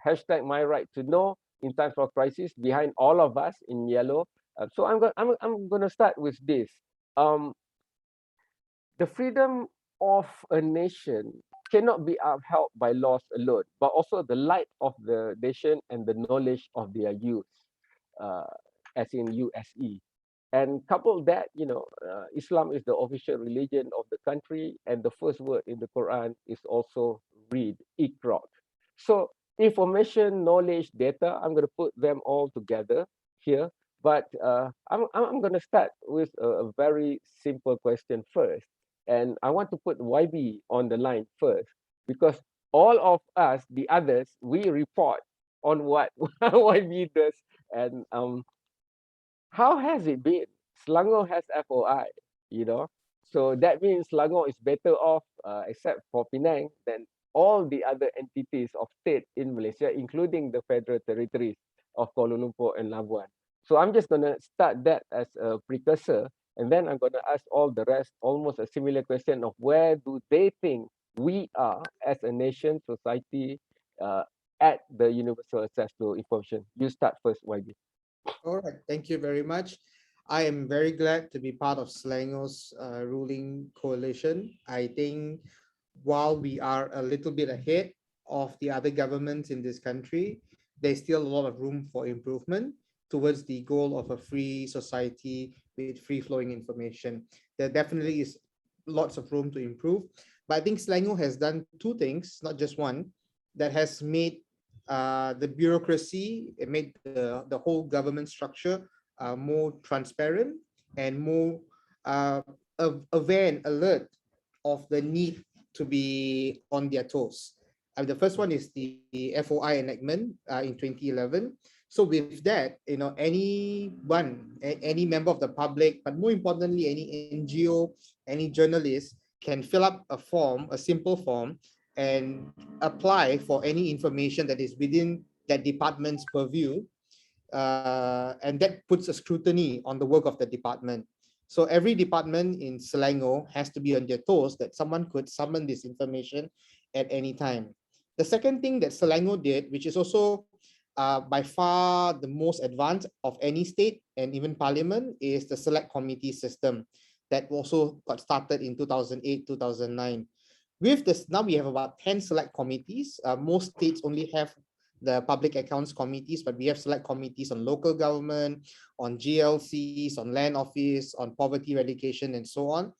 hashtag my right to know in times of crisis behind all of us in yellow. So I'm going to start with this. Um, the freedom of a nation cannot be upheld by laws alone, but also the light of the nation and the knowledge of their youth, uh, as in USE. And couple that, Islam is the official religion of the country, and the first word in the Quran is also read, Iqra. So information, knowledge, data, I'm going to put them all together here. But I'm going to start with a very simple question first. And I want to put YB on the line first, because all of us, the others, we report on what YB does. And how has it been? Selangor has FOI, you know. So that means Selangor is better off, except for Penang, than all the other entities of state in Malaysia, including the federal territories of Kuala Lumpur and Labuan. So I'm just going to start that as a precursor, and then I'm going to ask all the rest almost a similar question of where do they think we are as a nation, society, uh, at the universal access to information. You start first, YB. All right, thank you very much. I am very glad to be part of Selangor's ruling coalition. I think while we are a little bit ahead of the other governments in this country, there's still a lot of room for improvement towards the goal of a free society with free-flowing information. There definitely is lots of room to improve, but I think Selangor has done two things, not just one, that has made the bureaucracy, it made the whole government structure more transparent and more aware and alert of the need to be on their toes. The first one is the FOI enactment in 2011. So with that, any member of the public, but more importantly, any NGO, any journalist can fill up a form, a simple form, and apply for any information that is within that department's purview. And that puts a scrutiny on the work of the department. So every department in Selangor has to be on their toes that someone could summon this information at any time. The second thing that Selangor did, which is also by far the most advanced of any state and even parliament, is the select committee system that also got started in 2008, 2009. With this, now we have about 10 select committees. Most states only have the public accounts committees, but we have select committees on local government, on GLCs, on land office, on poverty eradication, and so on.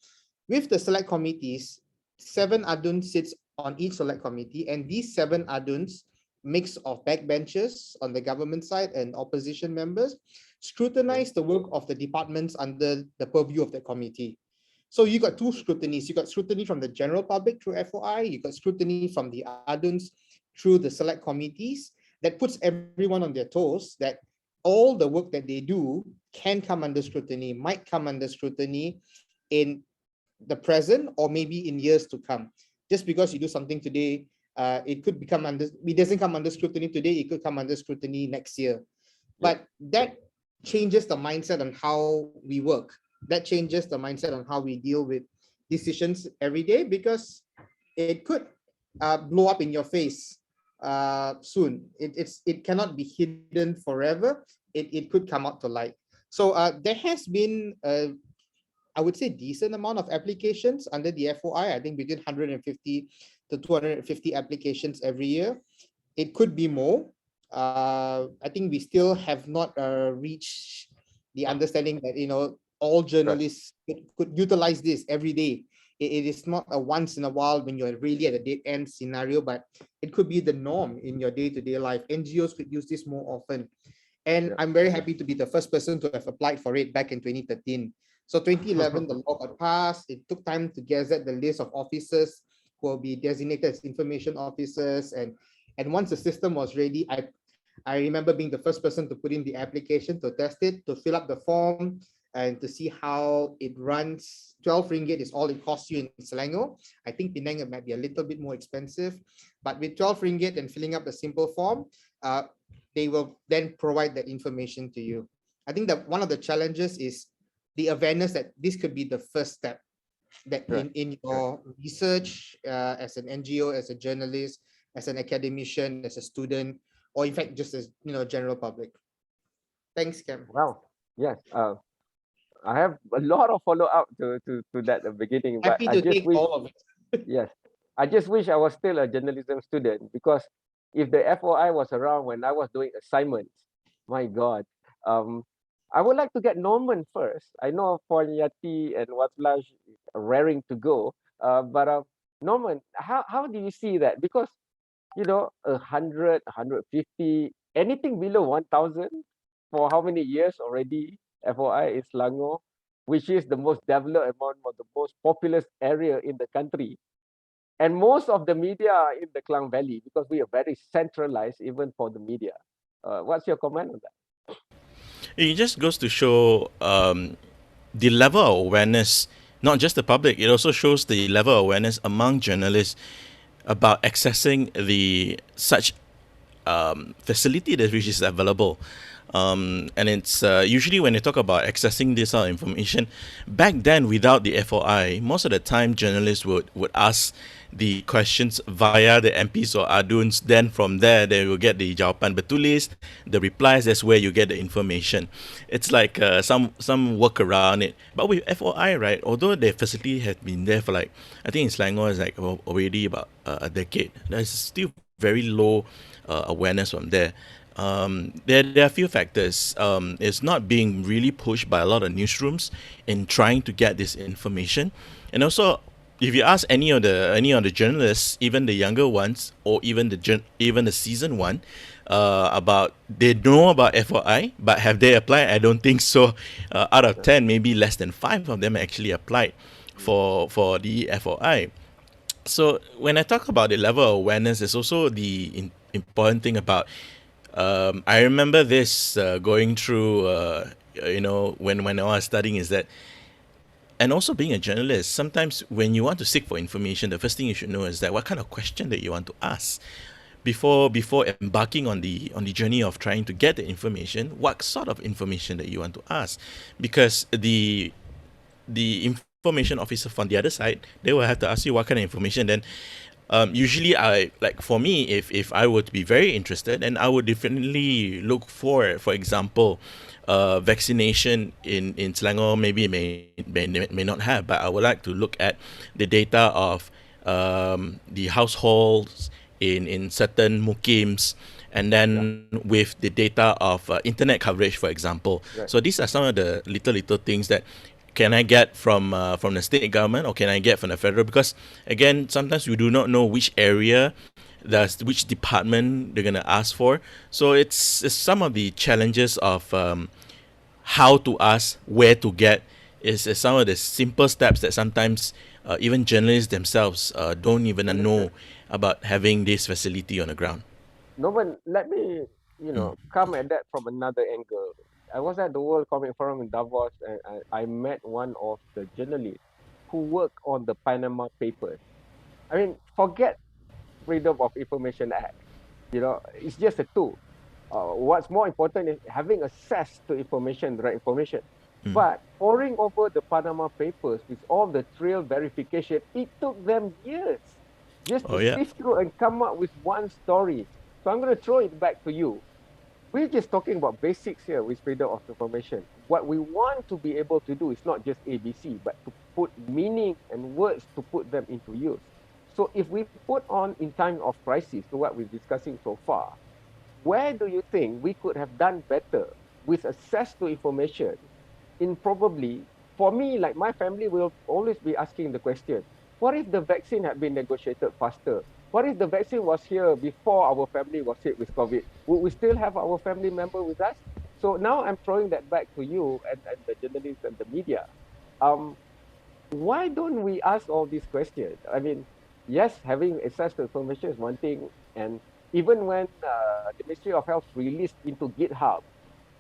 With the select committees, 7 aduns sits on each select committee, and these 7 aduns, mix of backbenchers on the government side and opposition members, scrutinize the work of the departments under the purview of the committee. So you got 2 scrutinies. You got scrutiny from the general public through FOI, you got scrutiny from the aduns through the select committees. That puts everyone on their toes that all the work that they do can come under scrutiny, might come under scrutiny in the present or maybe in years to come. Just because you do something today, it could become under, it doesn't come under scrutiny today, it could come under scrutiny next year. But that changes the mindset on how we work. That changes the mindset on how we deal with decisions every day, because it could blow up in your face soon. It cannot be hidden forever. It could come out to light. So there has been I would say decent amount of applications under the FOI. I think between 150 to 250 applications every year. It could be more. I think we still have not reached the understanding that all journalists could utilize this every day. It is not a once in a while when you're really at a dead end scenario, but it could be the norm in your day-to-day life. NGOs could use this more often. And I'm very happy to be the first person to have applied for it back in 2013. So 2011, the law got passed. It took time to gazette the list of officers who will be designated as information officers. And once the system was ready, I remember being the first person to put in the application, to test it, to fill up the form, and to see how it runs. 12 ringgit is all it costs you in Selangor. I think Penang might be a little bit more expensive, but with 12 ringgit and filling up a simple form, they will then provide that information to you. I think that one of the challenges is the awareness that this could be the first step, that in your research as an NGO, as a journalist, as an academician, as a student, or in fact just as general public? Thanks, Cam. Wow. Yes. I have a lot of follow up to that beginning, but Happy I to just take wish, all of it. yes, I just wish I was still a journalism student, because if the FOI was around when I was doing assignments, my God, um, I would like to get Norman first. I know Yati and Watlash raring to go, but Norman, how do you see that? Because 100, 150, anything below 1,000 for how many years already? FOI is Selangor, which is the most developed and one of the most populous area in the country. And most of the media are in the Klang Valley, because we are very centralized even for the media. What's your comment on that? It just goes to show the level of awareness, not just the public, it also shows the level of awareness among journalists about accessing the such facility that which is available. And it's usually when they talk about accessing this sort of information, back then without the FOI, most of the time journalists would ask the questions via the MPs or aduns. Then from there, they will get the jawapan bertulis, the replies. That's where you get the information. It's like some work around it. But with FOI, right? Although the facility has been there for like, I think in Selangor is like already about a decade. There's still very low awareness from there. There are a few factors. It's not being really pushed by a lot of newsrooms in trying to get this information, and also if you ask any of the journalists, even the younger ones, or even the seasoned one, about they know about FOI, but have they applied? I don't think so. Out of 10, maybe less than 5 of them actually applied for the FOI. So when I talk about the level of awareness, there's also the important thing about. I remember this going through, when I was studying, is that, and also being a journalist, sometimes when you want to seek for information, the first thing you should know is that what kind of question that you want to ask before embarking on the journey of trying to get the information. What sort of information that you want to ask, because the information officer from the other side, they will have to ask you what kind of information. Then usually for me, if I were to be very interested, and I would definitely look for example, vaccination in Selangor maybe may not have, but I would like to look at the data of the households in certain mukims, and then with the data of internet coverage, for example. Right. So these are some of the little things that can I get from the state government, or can I get from the federal? Because again, sometimes we do not know which area, which department they're gonna ask for. So it's some of the challenges of how to ask, where to get, is some of the simple steps that sometimes even journalists themselves don't even know about having this facility on the ground. Norman, let me, come at that from another angle. I was at the World Economic Forum in Davos, and I met one of the journalists who work on the Panama Papers. I mean, forget Freedom of Information Act. It's just a tool. What's more important is having access to information, the right information. But poring over the Panama Papers with all the trail verification, it took them years just to Oh yeah. sift through and come up with one story. So I'm going to throw it back to you. We're just talking about basics here with freedom of information. What we want to be able to do is not just ABC, but to put meaning and words to put them into use. So if we put on in time of crisis to what we're discussing so far, where do you think we could have done better with access to information in probably, for me, like my family will always be asking the question, what if the vaccine had been negotiated faster? What if the vaccine was here before our family was hit with COVID? Would we still have our family member with us? So now I'm throwing that back to you and the journalists and the media. Why don't we ask all these questions? I mean, yes, having access to information is one thing. And even when the Ministry of Health released into GitHub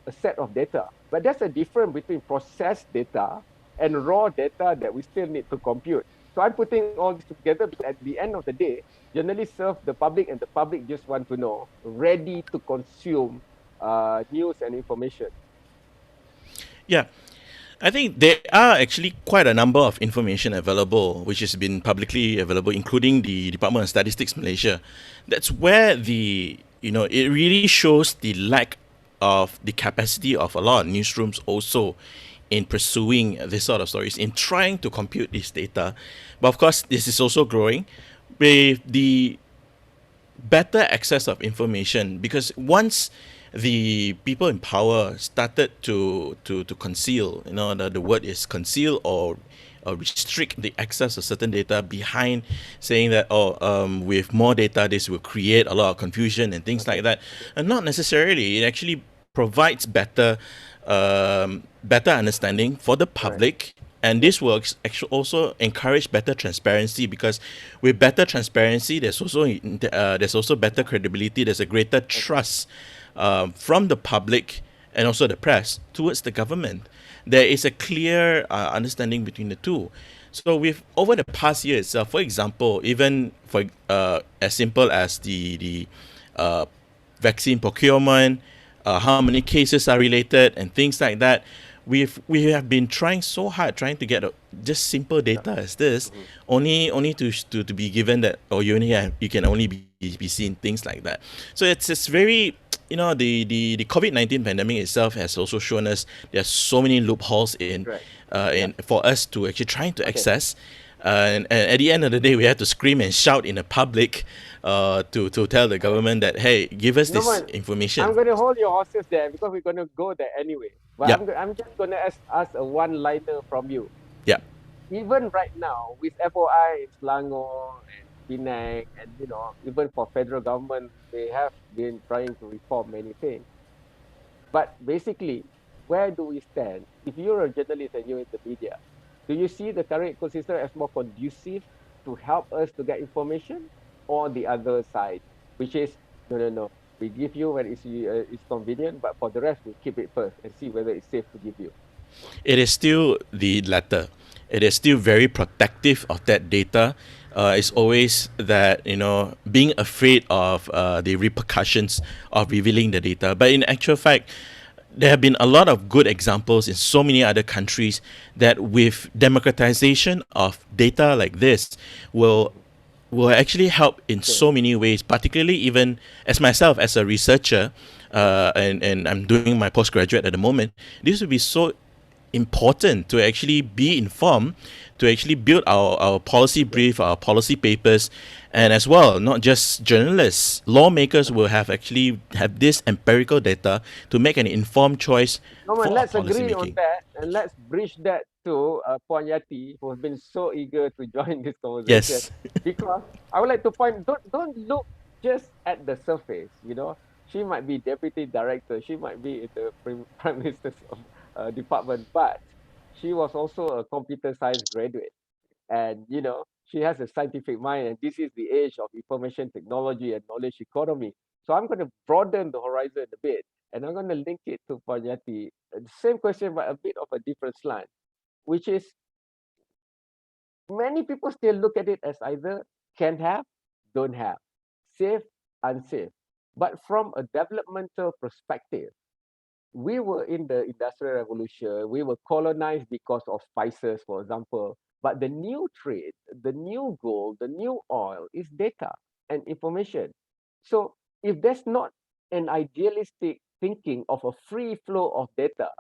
a set of data, but there's a difference between processed data and raw data that we still need to compute. So I'm putting all this together because at the end of the day, journalists serve the public, and the public just want to know, ready to consume news and information. Yeah. I think there are actually quite a number of information available, which has been publicly available, including the Department of Statistics Malaysia. That's where the it really shows the lack of the capacity of a lot of newsrooms also in pursuing this sort of stories, in trying to compute this data. But of course, this is also growing with the better access of information, because once the people in power started to conceal, the word is conceal, or restrict the access of certain data behind saying that, with more data this will create a lot of confusion and things like that, and not necessarily. It actually provides better understanding for the Correct. public, and this will actually also encourage better transparency, because with better transparency there's also better credibility. There's a greater trust from the public and also the press towards the government. There is a clear understanding between the two. So with over the past year itself, for example, even for as simple as the uh, vaccine procurement, how many cases are related, and things like that. We have been trying so hard, trying to get just simple data as this, only to be given that, you can only be seen, things like that. So it's very, the COVID-19 pandemic itself has also shown us there's so many loopholes Correct. in for us to actually trying to Okay. access. And at the end of the day, we had to scream and shout in the public to tell the government that, hey, give us this Norman, I'm information. going to hold your horses there because we're going to go there anyway. But Yep, I'm just going to ask a one-liner from you. yep. Even right now with FOI in Selangor and Penang, and even for federal government, they have been trying to reform many things. But basically, where do we stand? If you're a journalist and you're in the media, do you see the current ecosystem as more conducive to help us to get information, or the other side, which is no, no, no. We give you when it's convenient, but for the rest, we keep it first and see whether it's safe to give you. It is still the latter. It is still very protective of that data. It's always that, being afraid of the repercussions of revealing the data. But in actual fact, there have been a lot of good examples in so many other countries that with democratization of data like this will actually help in Okay. so many ways, particularly even as myself as a researcher, and I'm doing my postgraduate at the moment. This would be so important to actually be informed, to actually build our policy brief, our policy papers, and as well, not just journalists, lawmakers will have this empirical data to make an informed choice Norman, for our let's policy agree on making. that, and let's bridge that to Puan Yati, who has been so eager to join this conversation. Yes. Because I would like to point, don't look just at the surface. She might be deputy director, she might be in the prime minister's department, but she was also a computer science graduate, and she has a scientific mind, and this is the age of information technology and knowledge economy. So I'm going to broaden the horizon a bit, and I'm going to link it to Panyati. Same question, but a bit of a different slant, which is many people still look at it as either can have, don't have, safe, unsafe. But from a developmental perspective, we were in the industrial revolution, we were colonized because of spices, for example. But the new trade, the new gold, the new oil is data and information. So if there's not an idealistic thinking of a free flow of data,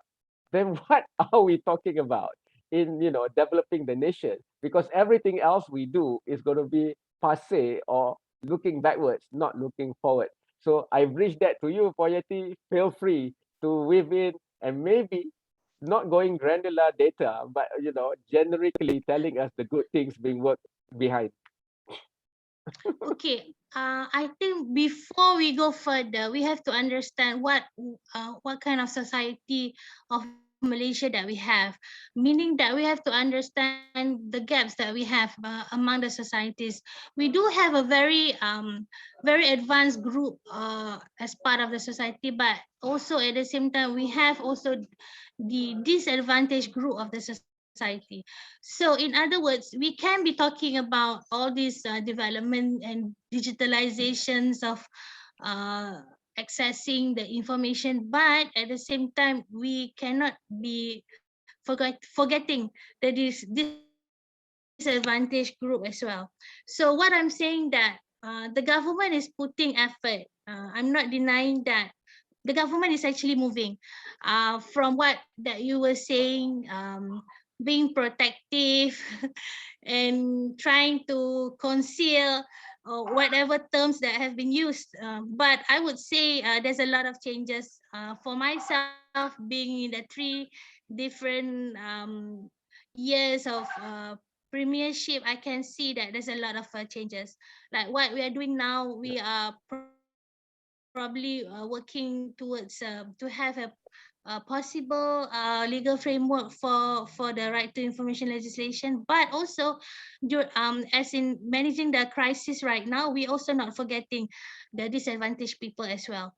then what are we talking about in developing the nation? Because everything else we do is going to be passe or looking backwards, not looking forward. So I bridge that to you, Poyeti. Feel free to weave in, and maybe not going granular data, but generically telling us the good things being worked behind. Okay, I think before we go further, we have to understand what kind of society of Malaysia that we have, meaning that we have to understand the gaps that we have among the societies. We do have a very advanced group as part of the society, but also at the same time we have also the disadvantaged group of the society. So in other words, we can be talking about all these development and digitalizations of uh, accessing the information, but at the same time we cannot be forgetting the disadvantaged group as well. So what I'm saying that the government is putting effort I'm not denying that the government is actually moving from what that you were saying, being protective and trying to conceal whatever terms that have been used. But I would say there's a lot of changes for myself, being in the three different years of premiership. I can see that there's a lot of changes. Like what we are doing now, we are probably working towards to have a possible legal framework for the right to information legislation, but also as in managing the crisis right now, we also not forgetting the disadvantaged people as well.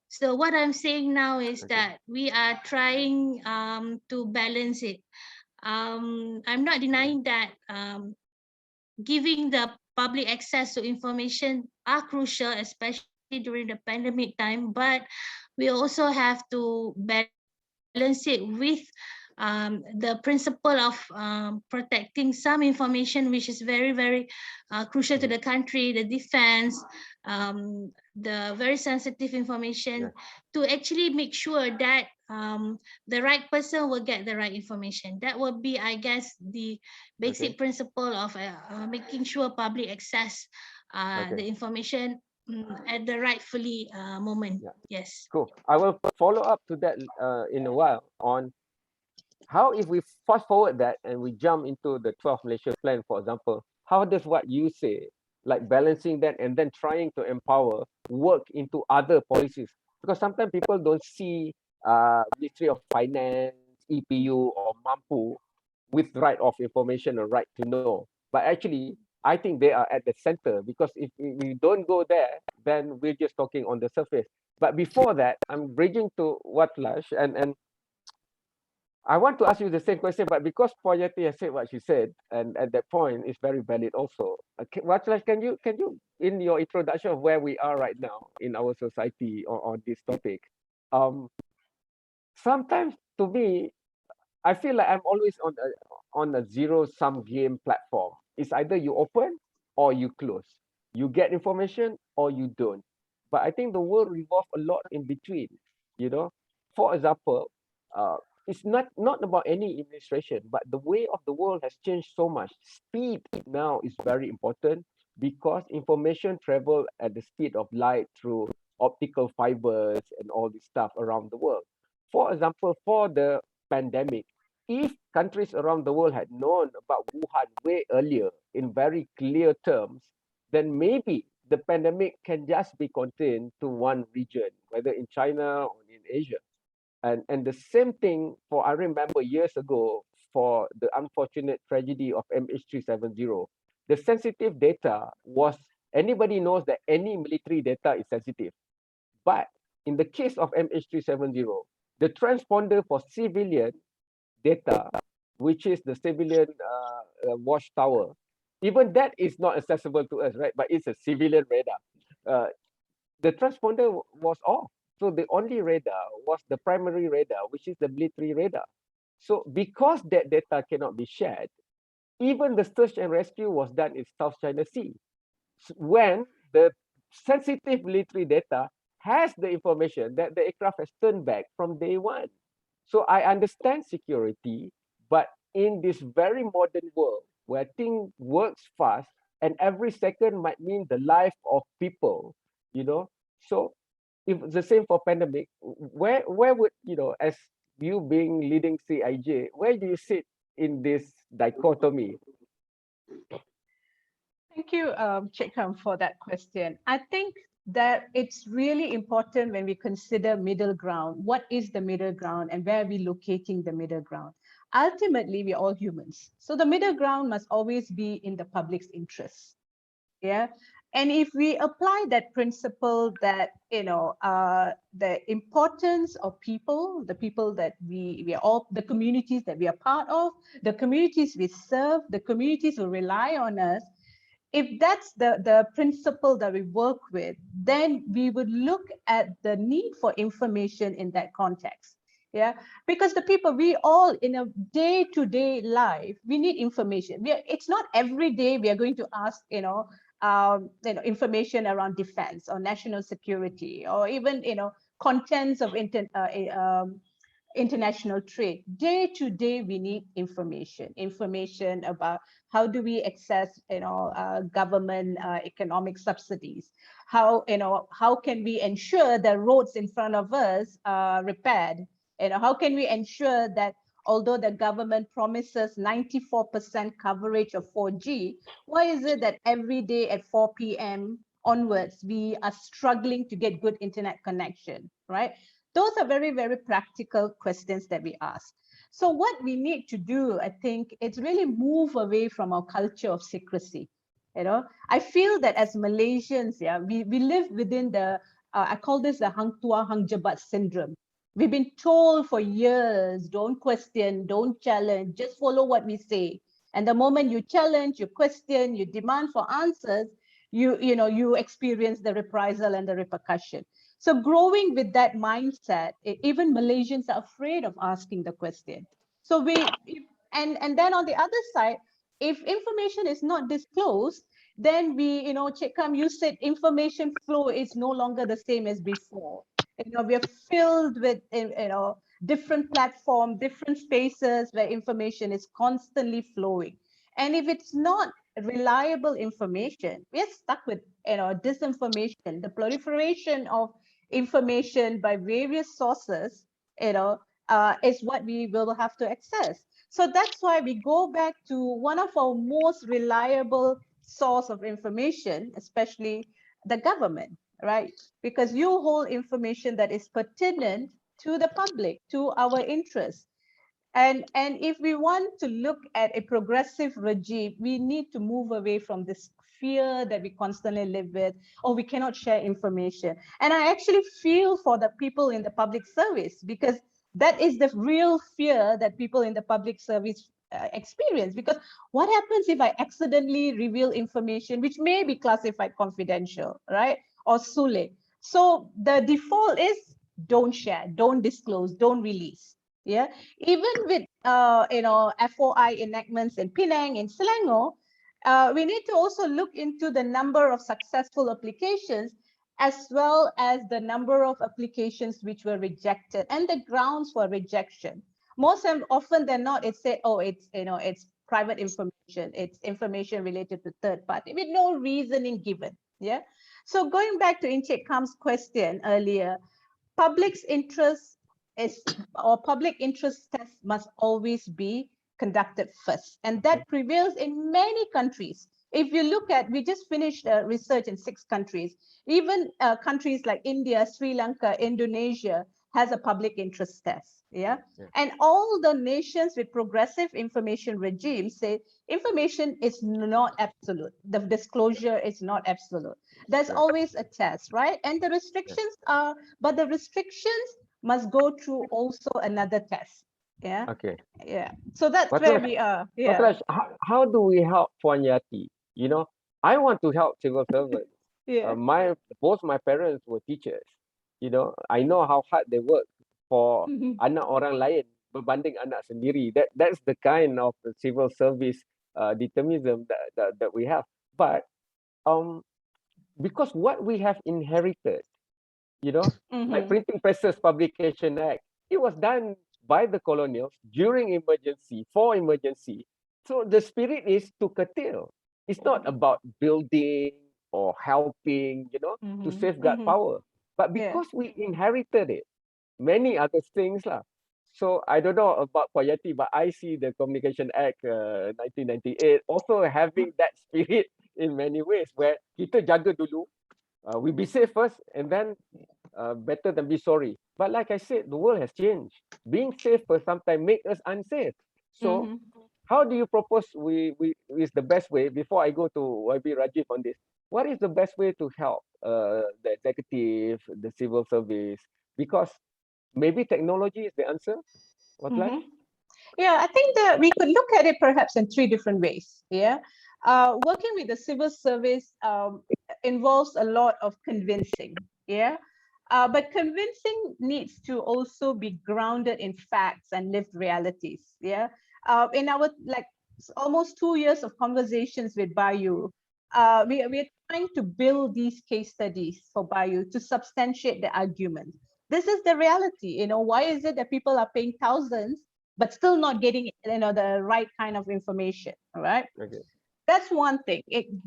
So what I'm saying now is that Okay. we are trying to balance it. I'm not Mhm. denying that giving the public access to information are crucial, especially during the pandemic time, but we also have to balance it with the principle of protecting some information, which is very, very crucial to the Mhm. country, the defense, the very sensitive information, Yeah. to actually make sure that the right person will get the right information. That would be, I guess, the Okay. basic principle of making sure public access Okay. the information at the rightfully moment. Yeah. Yes. Cool. I will follow up to that in a while on how, if we fast forward that and we jump into the 12 Malaysia plan, for example, how does what you say, like balancing that and then trying to empower, work into other policies? Because sometimes people don't see Ministry of Finance, EPU, or Mampu with right of information or right to know. But actually, I think they are at the center, because if we don't go there, then we're just talking on the surface. But before that, I'm bridging to what Lash, and I want to ask you the same question, but because Poyati has said what she said, and at that point is very valid also. What, like, can you in your introduction of where we are right now in our society on this topic, um, sometimes to me, I feel like I'm always on a zero sum game platform. It's either you open or you close. You get information or you don't. But I think the world revolves a lot in between. You know, for example, uh, it's not about any administration, but the way of the world has changed so much. Speed now is very important, because information travel at the speed of light through optical fibers and all this stuff around the world. For example, for the pandemic, if countries around the world had known about Wuhan way earlier in very clear terms, then maybe the pandemic can just be contained to one region, whether in China or in Asia. And the same thing for, I remember years ago, for the unfortunate tragedy of MH370. The sensitive data was, anybody knows that any military data is sensitive. But in the case of MH370, the transponder for civilian data, which is the civilian watchtower, even that is not accessible to us, right? But it's a civilian radar. The transponder was off. So the only radar was the primary radar, which is the military radar. So because that data cannot be shared, even the search and rescue was done in South China Sea, when the sensitive military data has the information that the aircraft has turned back from day one. So I understand security, but in this very modern world where things works fast and every second might mean the life of people, you know. So if the same for pandemic, where would, as you being leading CIJ, where do you sit in this dichotomy? Thank you, Cik Ham, for that question. I think that it's really important when we consider middle ground. What is the middle ground and where are we locating the middle ground? Ultimately, we're all humans. So the middle ground must always be in the public's interest. Yeah. And if we apply that principle that, the importance of people, the people that we are all, the communities that we are part of, the communities we serve, the communities who rely on us, if that's the principle that we work with, then we would look at the need for information in that context. Yeah, because the people, we all in a day-to-day life, we need information. It's not every day we are going to ask, information around defense or national security, or even contents of international trade. Day to day, we need information about how do we access, government economic subsidies. How can we ensure the roads in front of us are repaired? How can we ensure that although the government promises 94% coverage of 4G, why is it that every day at 4 p.m. onwards, we are struggling to get good internet connection, right? Those are very, very practical questions that we ask. So what we need to do, I think, is really move away from our culture of secrecy. I feel that as Malaysians, we live within the, I call this the Hang Tua Hang Jebat syndrome. We've been told for years, don't question, don't challenge, just follow what we say. And the moment you challenge, you question, you demand for answers, you experience the reprisal and the repercussion. So growing with that mindset, even Malaysians are afraid of asking the question. So and then on the other side, if information is not disclosed, then Cik Kam, you said information flow is no longer the same as before. We are filled with different platforms, different spaces where information is constantly flowing. And if it's not reliable information, we're stuck with disinformation, the proliferation of information by various sources, is what we will have to access. So that's why we go back to one of our most reliable source of information, especially the government, right? Because you hold information that is pertinent to the public, to our interests. And if we want to look at a progressive regime, we need to move away from this fear that we constantly live with, or we cannot share information. And I actually feel for the people in the public service, because that is the real fear that people in the public service experience. Because what happens if I accidentally reveal information which may be classified confidential, right? Or SULE. So the default is don't share, don't disclose, don't release. Yeah, even with FOI enactments in Penang, in Selangor, we need to also look into the number of successful applications, as well as the number of applications which were rejected and the grounds for rejection. Most often than not, it's said, oh, it's private information, it's information related to third party, with no reasoning given. Yeah. So going back to Encik Kam's question earlier, public's interest public interest test must always be conducted first, and that prevails in many countries. If you look at, we just finished research in 6 countries, even countries like India, Sri Lanka, Indonesia has a public interest test. Yeah. And all the nations with progressive information regimes say information is not absolute, the disclosure is not absolute, there's always a test, right? And the restrictions are, but the restrictions must go through also another test. Yeah. Okay. Yeah. So that's But where we are. Yeah. Patrash, how do we help Puan Yati? I want to help civil servants. Yeah. Both my parents were teachers. I know how hard they work for anak orang lain berbanding anak sendiri. That's the kind of the civil service determinism that we have. But because what we have inherited, like Printing Presses Publication Act, it was done by the colonials during emergency, for emergency. So the spirit is to curtail. It's not about building or helping, to safeguard power. But because we inherited it, many other things lah. So I don't know about Koyati, but I see the Communication Act 1998 also having that spirit in many ways, where kita jaga dulu, we be safe first, and then better than be sorry. But like I said, the world has changed. Being safer sometimes make us unsafe. So how do you propose we is the best way, before I go to YB Rajiv on this, what is the best way to help the executive, the civil service? Because maybe technology is the answer. Yeah, I think that we could look at it perhaps in 3 different ways. Yeah. Working with the civil service involves a lot of convincing. Yeah. But convincing needs to also be grounded in facts and lived realities. Yeah. In our almost 2 years of conversations with Bayu, we're trying to build these case studies for Bayu to substantiate the argument. This is the reality. Why is it that people are paying thousands but still not getting the right kind of information? All right. Okay. That's one thing,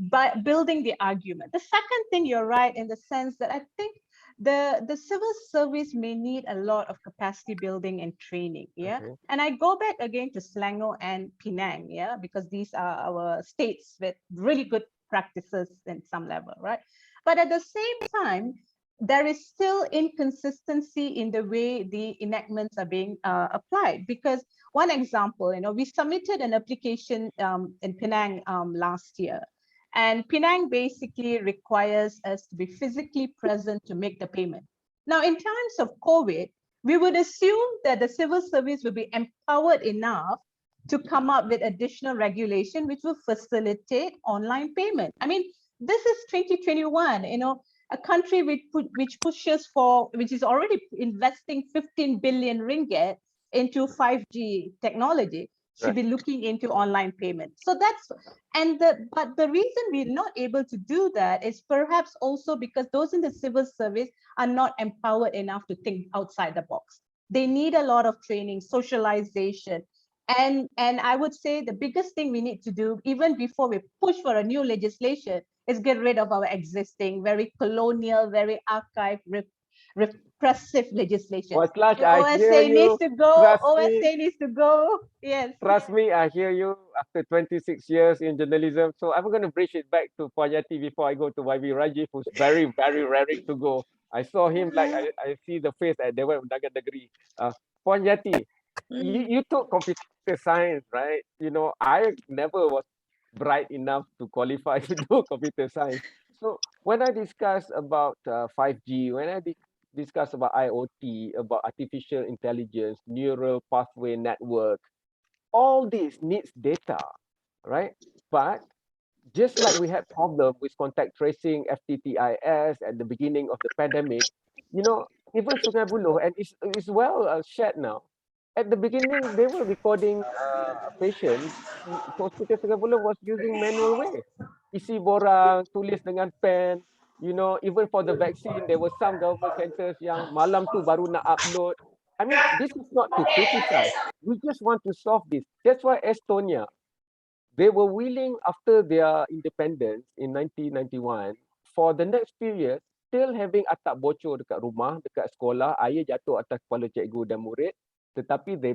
by building the argument. The second thing, you're right, in the sense that I think the civil service may need a lot of capacity building and training. Yeah. Okay. And I go back again to Selangor and Penang, yeah, because these are our states with really good practices in some level, right? But at the same time, there is still inconsistency in the way the enactments are being applied. Because one example, we submitted an application in Penang last year, and Penang basically requires us to be physically present to make the payment. Now, in times of COVID, we would assume that the civil service will be empowered enough to come up with additional regulation which will facilitate online payment. I mean, this is 2021, a country which is already investing 15 billion ringgit into 5G technology should be looking into online payment. So but the reason we're not able to do that is perhaps also because those in the civil service are not empowered enough to think outside the box. They need a lot of training, socialization. And I would say the biggest thing we need to do, even before we push for a new legislation, is get rid of our existing, very colonial, very archaic, repressive legislation. Slash, The I hear OSA needs you. to go. Trust OSA me. needs to go. Yes. Trust me, I hear you after 26 years in journalism. So I'm going to bridge it back to Puan Yati before I go to YB Rajiv, who's very, very raring to go. I saw him like I see the face at Dewan Undangan Negeri. Puan Yati, you took computer science, right? I never was bright enough to qualify to do computer science. So when I discuss about 5G, when I discuss about IoT, about artificial intelligence, neural pathway network, all this needs data, right? But just like we had problem with contact tracing, FTTIS at the beginning of the pandemic, even Sungai Buloh, and it's well shared now. At the beginning, they were recording patients. Hospital Sungai Buloh was using manual way. Isi borang, tulis dengan pen. Even for the vaccine, there were some government centers yang malam tu baru nak upload. I mean, this is not to criticize. We just want to solve this. That's why Estonia, they were willing after their independence in 1991 for the next few years still having atap bocor dekat rumah, dekat sekolah, air jatuh atas kepala cikgu dan murid, tetapi they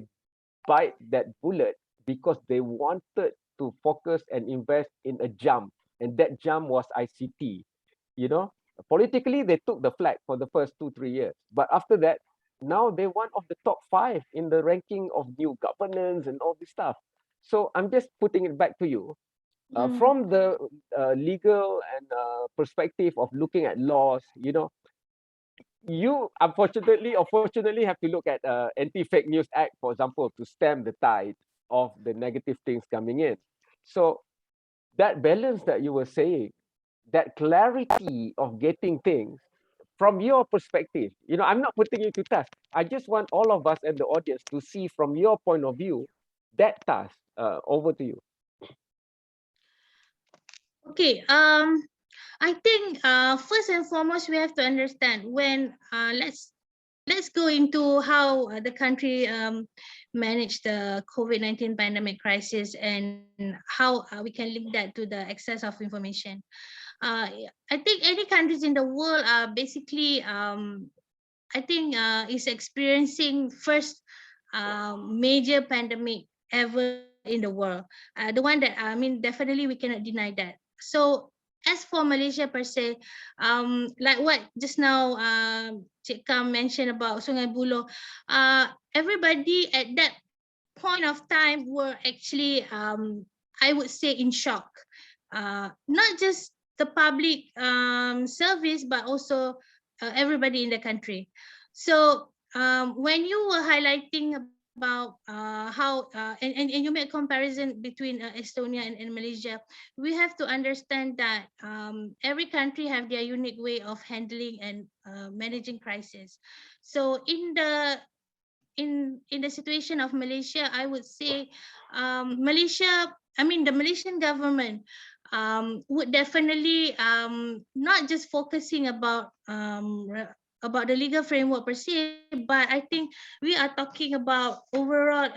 bite that bullet because they wanted to focus and invest in a jump, and that jump was ICT. Politically they took the flag for the first 2-3 years, but after that now they're one of the top 5 in the ranking of new governance and all this stuff. So I'm just putting it back to you. From the legal and perspective of looking at laws, you unfortunately or fortunately have to look at Anti-Fake News Act, for example, to stem the tide of the negative things coming in. So that balance that you were saying, that clarity of getting things from your perspective, I'm not putting you to task. I just want all of us and the audience to see from your point of view that task. Over to you. Okay. I think first and foremost we have to understand when let's go into how the country managed the COVID-19 pandemic crisis and how we can link that to the access of information. I think any countries in the world are basically I think is experiencing first major pandemic ever in the world. The one that definitely we cannot deny that. So as for Malaysia per se, like what just now Cik Kam mentioned about Sungai Buloh, everybody at that point of time were actually, I would say, in shock. Not just the public service, but also everybody in the country. So when you were highlighting about how and you made a comparison between Estonia and Malaysia, we have to understand that every country have their unique way of handling and managing crisis. So in the situation of Malaysia, I would say the Malaysian government would definitely not just focusing about the legal framework per se, but I think we are talking about overall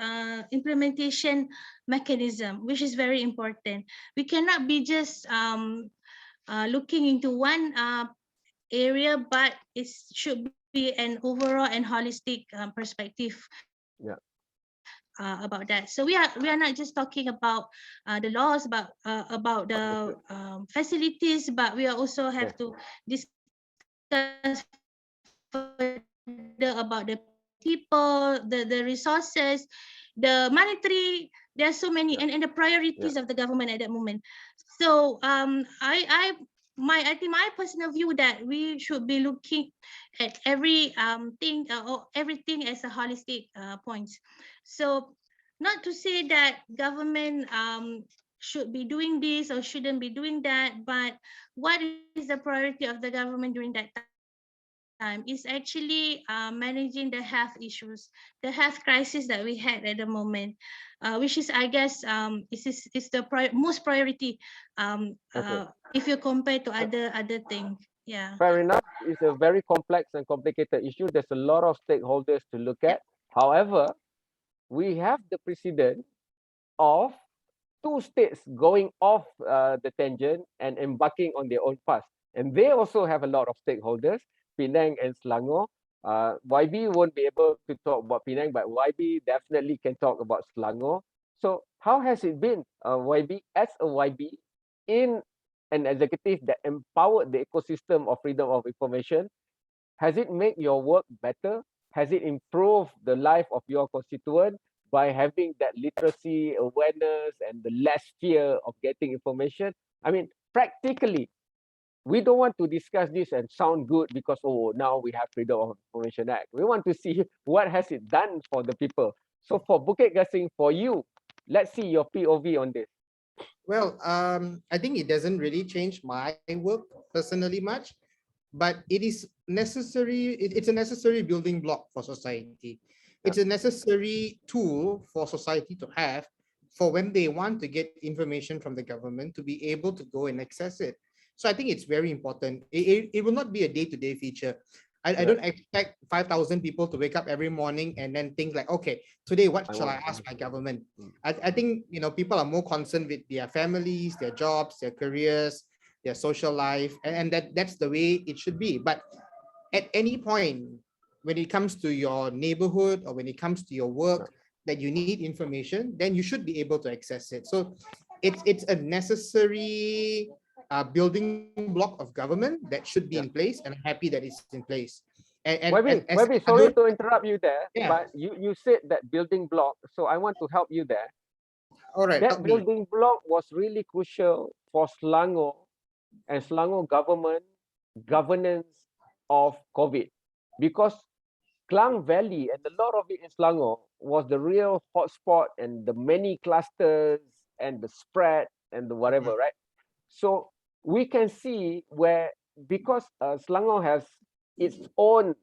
implementation mechanism, which is very important. We cannot be just looking into one area, but it should be an overall and holistic perspective Yeah. about that. So we are not just talking about the laws, about the Understood. facilities, but we also have Okay. to discuss further about the people, the resources, the monetary. There are so many, and the priorities of the Yeah. government at that moment. Yeah. So I think my personal view that we should be looking at every thing or everything as a holistic points. So not to say that government should be doing this or shouldn't be doing that, but what is the priority of the government during that time is actually managing the health issues, the health crisis that we had at the moment, which is, I guess, is the most priority if you Okay. compare to other thing. Yeah. Fair enough. It's a very complex and complicated issue. There's a lot of stakeholders to look at. However, we have the precedent of two states going off the tangent and embarking on their own path. And they also have a lot of stakeholders, Penang and Selangor. YB won't be able to talk about Penang, but YB definitely can talk about Selangor. So how has it been, YB, as a YB, in an executive that empowered the ecosystem of freedom of information? Has it made your work better? Has it improved the life of your constituent by having that literacy, awareness, and the less fear of getting information? I mean, practically, we don't want to discuss this and sound good because, oh, now we have Freedom of Information Act. We want to see what has it done for the people. So for Bukit Gasing, for you, let's see your POV on this. Well, I think it doesn't really change my work personally much, but it is necessary. It's a necessary building block for society. It's a necessary tool for society to have for when they want to get information from the government to be able to go and access it. So I think it's very important. It will not be a day-to-day feature. I Yeah. don't expect 5,000 people to wake up every morning and then think like, okay, today what I shall I want ask my government? Mm. I think people are more concerned with their families, their jobs, their careers, their social life, and that's the way it should be. But at any point, when it comes to your neighborhood or when it comes to your work that you need information, then you should be able to access it. So it's a necessary building block of government that should be in Yeah. place, and I'm happy that it's in place. And YB, as YB, sorry to interrupt you there, Yeah. but you said that building block, so I want to help you there. all right, That help me. building block was really crucial for Selangor and Selangor government governance of COVID, because Klang Valley and a lot of it in Selangor was the real hotspot and the many clusters and the spread and the whatever, right? So we can see where, because Selangor has its own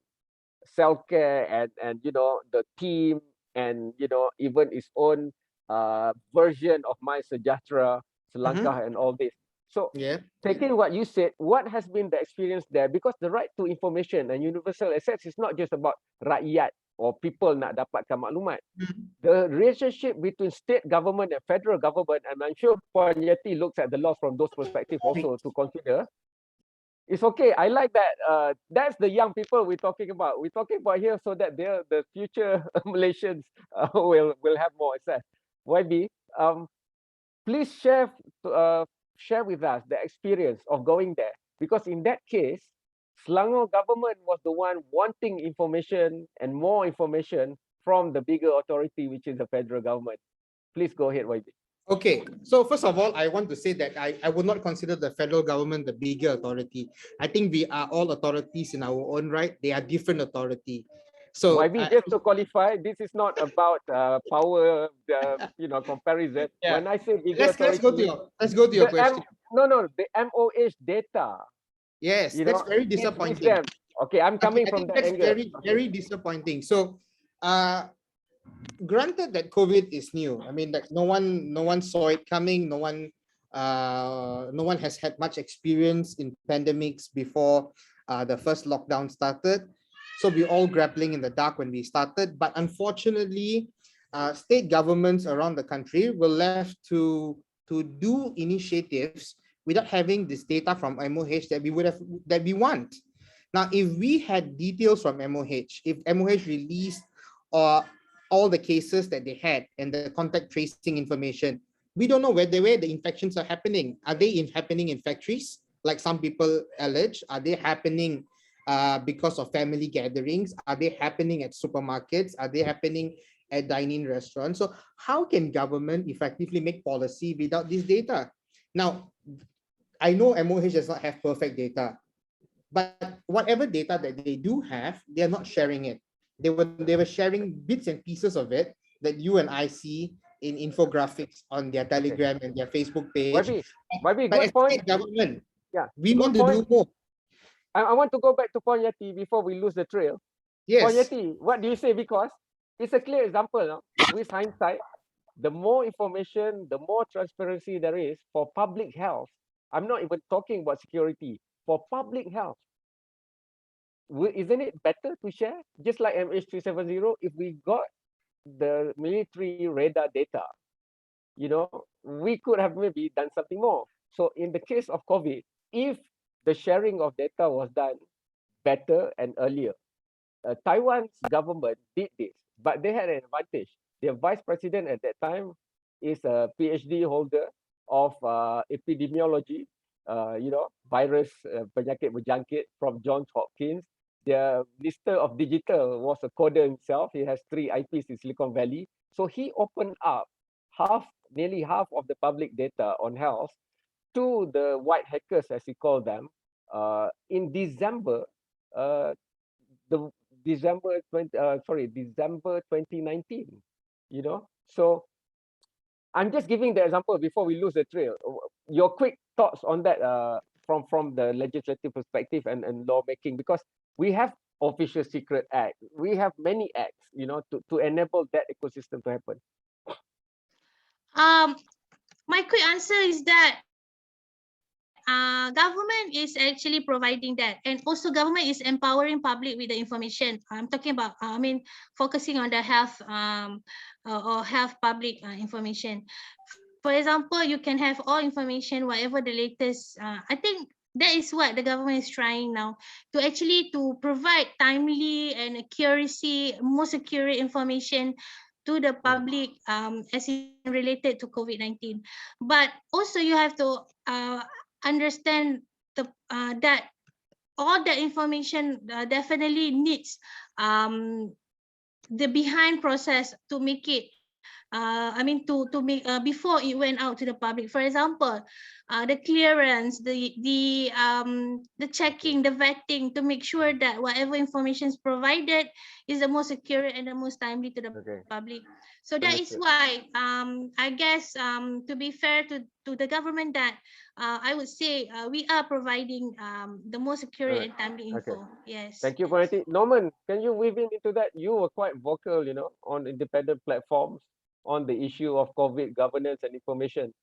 self care and the team and even its own version of My Sejahtera, Selangkah and all this. So Yeah. taking what you said, what has been the experience there? Because the right to information and universal access is not just about rakyat or people nak dapatkan maklumat. The relationship between state government and federal government, and I'm sure Puan Yeti looks at the laws from those perspectives also to consider. It's okay. I like that. That's the young people we're talking about. We're talking about here so that the future Malaysians will have more access. YB, please share with us the experience of going there, because in that case, Selangor government was the one wanting information and more information from the bigger authority, which is the federal government. Please go ahead, YB. Okay, so first of all, I want to say that I would not consider the federal government the bigger authority. I think we are all authorities in our own right. They are different authority. So YB, just to qualify, this is not about power, comparison. Yeah. When I say bigger let's authority, go to your question. the MOH data. Yes, that's very It's disappointing. them. Okay, I'm coming I from think that that's angle. very disappointing. So, granted that COVID is new. I mean, that no one saw it coming. No one No one has had much experience in pandemics before the first lockdown started. So we're all grappling in the dark when we started. But unfortunately, state governments around the country were left to do initiatives without having this data from MOH that we want. Now, if we had details from MOH, if MOH released all the cases that they had and the contact tracing information, we don't know where the infections are happening. Are they happening in factories, like some people allege? Are they happening because of family gatherings? Are they happening at supermarkets? Are they happening at dining restaurants? So how can government effectively make policy without this data? Now, I know MOH does not have perfect data, but whatever data that they do have, they're not sharing it. They were sharing bits and pieces of it that you and I see in infographics on their Telegram and their Facebook page. Might be But good as point. state government, Yeah, we good want to point. do more. I want to go back to Puan Yati before we lose the trail. Yes. Puan Yati, what do you say? Because it's a clear example. No? With hindsight, the more information, the more transparency there is for public health. I'm not even talking about security. For public health, isn't it better to share? Just like MH370, if we got the military radar data, you know, we could have maybe done something more. So in the case of COVID, if the sharing of data was done better and earlier, Taiwan's government did this, but they had an advantage. Their vice president at that time is a PhD holder of epidemiology, virus penyakit berjangkit from Johns Hopkins. The minister of digital was a coder himself. He has 3 IPs in Silicon Valley. So he opened up nearly half of the public data on health to the white hackers, as he called them, in December, the December 2019. You know, so I'm just giving the example before we lose the trail. Your quick thoughts on that from the legislative perspective and lawmaking, because we have Official Secret Act, we have many acts, you know, to enable that ecosystem to happen. My quick answer is that government is actually providing that, and also government is empowering public with the information. I'm talking about, focusing on the health or health public information. For example, you can have all information, whatever the latest. I think that is what the government is trying now, to actually to provide timely and accuracy, most accurate information to the public as in related to COVID-19. But also you have to understand that all that information definitely needs the behind process to make it to make before it went out to the public. For example, the clearance, the checking, the vetting, to make sure that whatever information is provided is the most accurate and the most timely to the public. So that is why I guess to be fair to the government, that I would say we are providing the most accurate and timely info. Yes. Thank you, Puan Yati. Norman, can you weave in into that? You were quite vocal, you know, on independent platforms on the issue of COVID governance and information.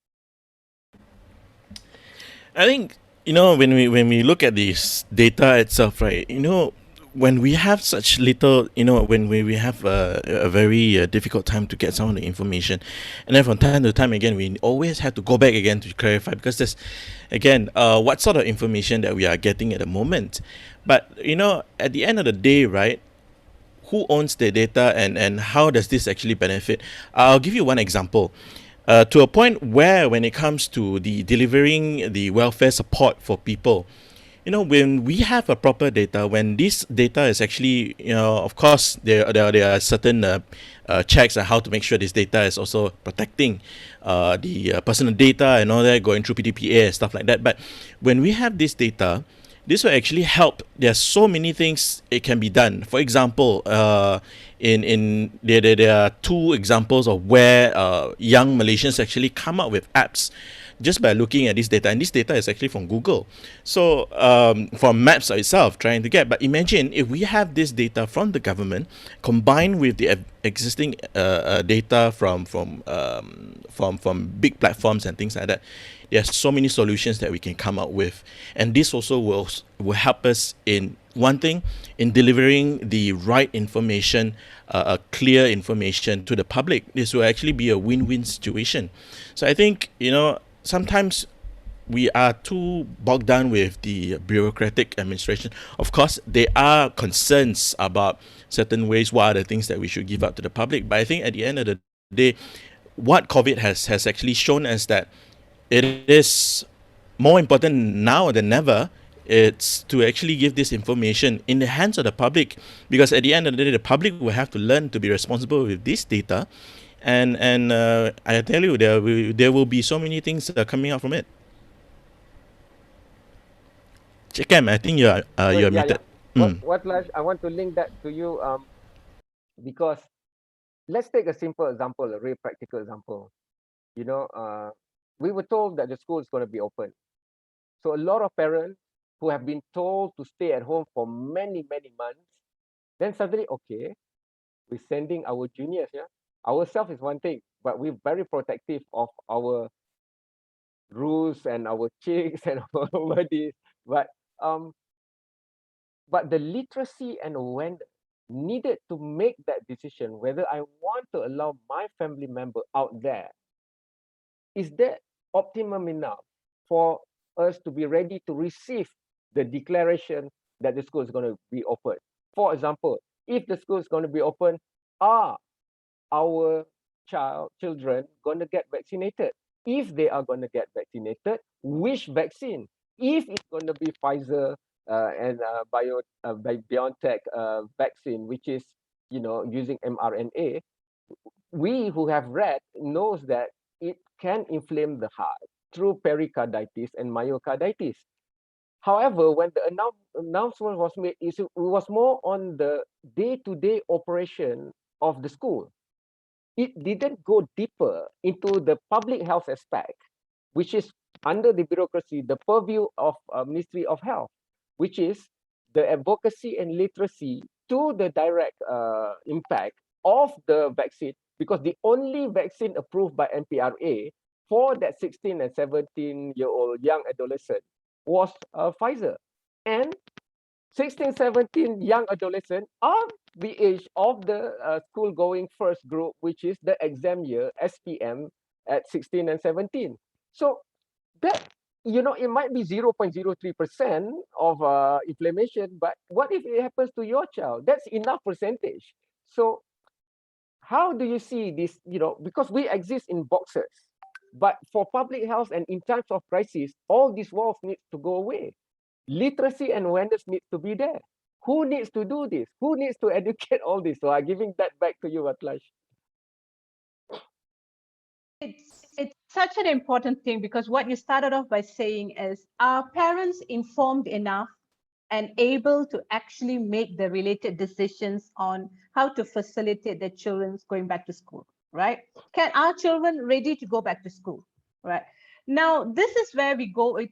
I think, you know, when we look at this data itself, right, you know, when we have such little, you know, when we have a very difficult time to get some of the information, and then from time to time again, we always have to go back again to clarify, because there's, again, what sort of information that we are getting at the moment. But, you know, at the end of the day, right, who owns the data, and how does this actually benefit? I'll give you one example. To a point where, when it comes to the delivering the welfare support for people, you know, when we have a proper data, when this data is actually, you know, of course, there are certain checks on how to make sure this data is also protecting the personal data and all that, going through PDPA and stuff like that. But when we have this data, this will actually help. There's so many things it can be done. For example, there are 2 examples of where young Malaysians actually come up with apps just by looking at this data, and this data is actually from Google. So from maps itself, trying to get. But imagine if we have this data from the government combined with the existing data from big platforms and things like that. There's so many solutions that we can come up with, and this also will help us in one thing, in delivering the right information, clear information to the public. This will actually be a win-win situation. So I think, sometimes we are too bogged down with the bureaucratic administration. Of course, there are concerns about certain ways, what are the things that we should give out to the public. But I think at the end of the day, what COVID has actually shown us that it is more important now than ever. It's to actually give this information in the hands of the public, because at the end of the day, the public will have to learn to be responsible with this data, and I tell you, there will be so many things that are coming out from it. Chem, I think you're muted. What Laj, I want to link that to you because let's take a simple example, a very practical example. We were told that the school is going to be open. So a lot of parents who have been told to stay at home for many, many months, then suddenly, okay, we're sending our juniors, Ourselves is one thing, but we're very protective of our rules and our chicks and our buddies. But the literacy and awareness needed to make that decision whether I want to allow my family member out there. Is that optimum enough for us to be ready to receive the declaration that the school is going to be open? For example, if the school is going to be open, are our children going to get vaccinated? If they are going to get vaccinated, which vaccine? If it's going to be Pfizer and BioNTech vaccine, which is using mRNA, we who have read knows that it can inflame the heart through pericarditis and myocarditis. However, when the announcement was made, it was more on the day-to-day operation of the school. It didn't go deeper into the public health aspect, which is under the bureaucracy, the purview of Ministry of Health, which is the advocacy and literacy to the direct impact of the vaccine, because the only vaccine approved by MPRA for that 16 and 17-year-old young adolescent was Pfizer. And 16, 17 young adolescents are the age of the school-going first group, which is the exam year, SPM, at 16 and 17. So that, it might be 0.03% of inflammation, but what if it happens to your child? That's enough percentage. So how do you see this, because we exist in boxes, but for public health and in times of crisis, all these walls need to go away. Literacy and awareness needs to be there. Who needs to do this? Who needs to educate all this? So I'm giving that back to you, Atlash. It's such an important thing, because what you started off by saying is, are parents informed enough and able to actually make the related decisions on how to facilitate their children's going back to school, right? Can our children ready to go back to school, right? Now, this is where we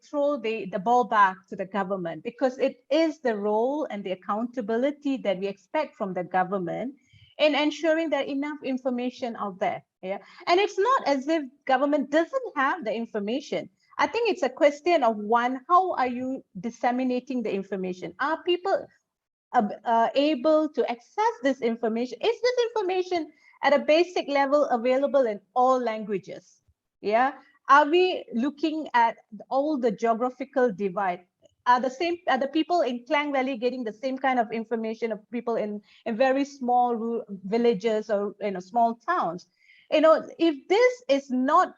throw the ball back to the government, because it is the role and the accountability that we expect from the government in ensuring that enough information out there. Yeah, and it's not as if government doesn't have the information. I think it's a question of, one, how are you disseminating the information? Are people able to access this information? Is this information at a basic level available in all languages? Yeah. Are we looking at all the geographical divide? Are the people in Klang Valley getting the same kind of information of people in very small villages or small towns? If this is not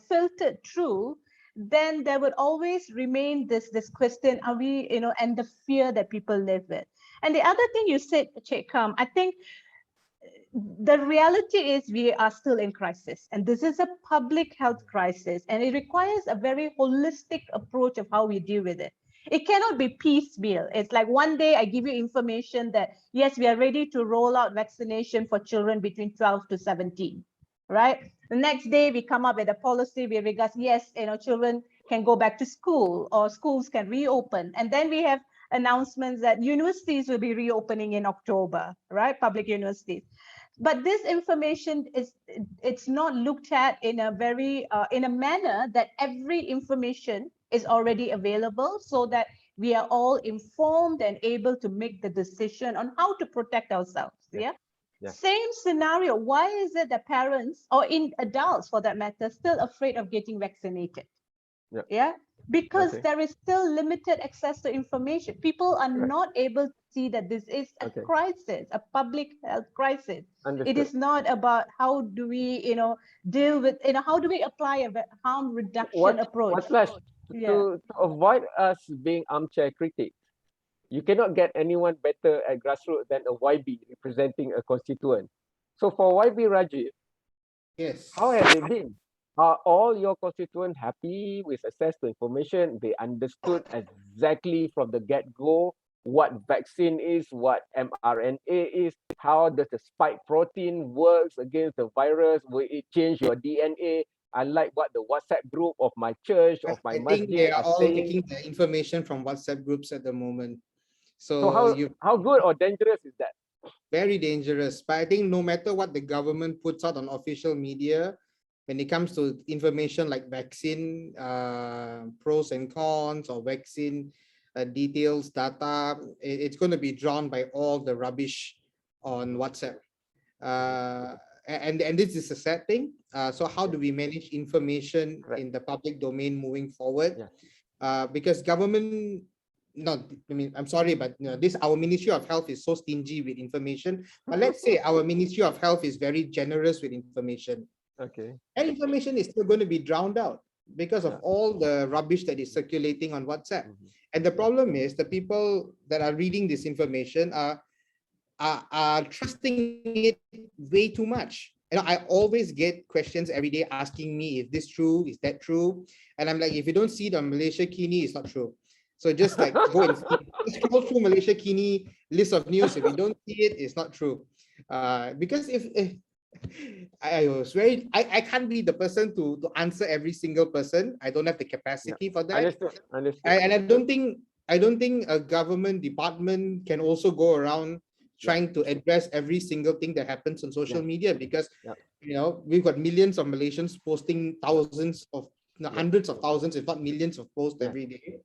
filtered through, then there would always remain this question, are we, and the fear that people live with. And the other thing you said, Chekam, I think the reality is we are still in crisis, and this is a public health crisis, and it requires a very holistic approach of how we deal with it. It cannot be piecemeal. It's like one day I give you information that, yes, we are ready to roll out vaccination for children between 12 to 17. right? The next day we come up with a policy with regards, yes, children can go back to school or schools can reopen. And then we have announcements that universities will be reopening in October, right? Public universities. But this information it's not looked at in a very in a manner that every information is already available, so that we are all informed and able to make the decision on how to protect ourselves. Yeah. Yeah. Same scenario. Why is it that parents or in adults for that matter still afraid of getting vaccinated? Yeah. Yeah. Because Okay. there is still limited access to information. People are Right. not able to see that this is a Okay. crisis, a public health crisis. It Understood. is not about how do we, deal with, how do we apply a harm reduction approach. What Flash, Yeah. to avoid us being armchair critics, you cannot get anyone better at grassroots than a YB representing a constituent. So for YB Rajiv, Yes. how has it been? Are all your constituents happy with access to information? They understood exactly from the get-go what vaccine is, what mRNA is, how does the spike protein works against the virus, will it change your DNA? Unlike what the WhatsApp group of my church, of my I think they masjid are are all saying. taking the information from WhatsApp groups at the moment. So So you how good or dangerous is that? very dangerous. But I think no matter what the government puts out on official media, when it comes to information like vaccine pros and cons or vaccine details, data, it's going to be drawn by all the rubbish on WhatsApp. And this is a sad thing. So how do we manage information Correct. in the public domain moving forward? Yeah. Because government, no, I mean, I'm sorry, but this our Ministry of Health is so stingy with information. But let's say our Ministry of Health is very generous with information. Okay. And information is still going to be drowned out because of Yeah. all the rubbish that is circulating on WhatsApp. Mhm. And the problem is the people that are reading this information are trusting it way too much. I always get questions every day asking me, is this true? Is that true? And I'm like, if you don't see the Malaysia Kini, it's not true. So just like go and just scroll through Malaysia Kini list of news. If you don't see it, it's not true. Because if I was I can't be the person to answer every single person. I don't have the capacity for that. Understood. Understood. And I don't think a government department can also go around trying to address every single thing that happens on social media, because we've got millions of Malaysians posting thousands of hundreds of thousands, if not millions of posts every day.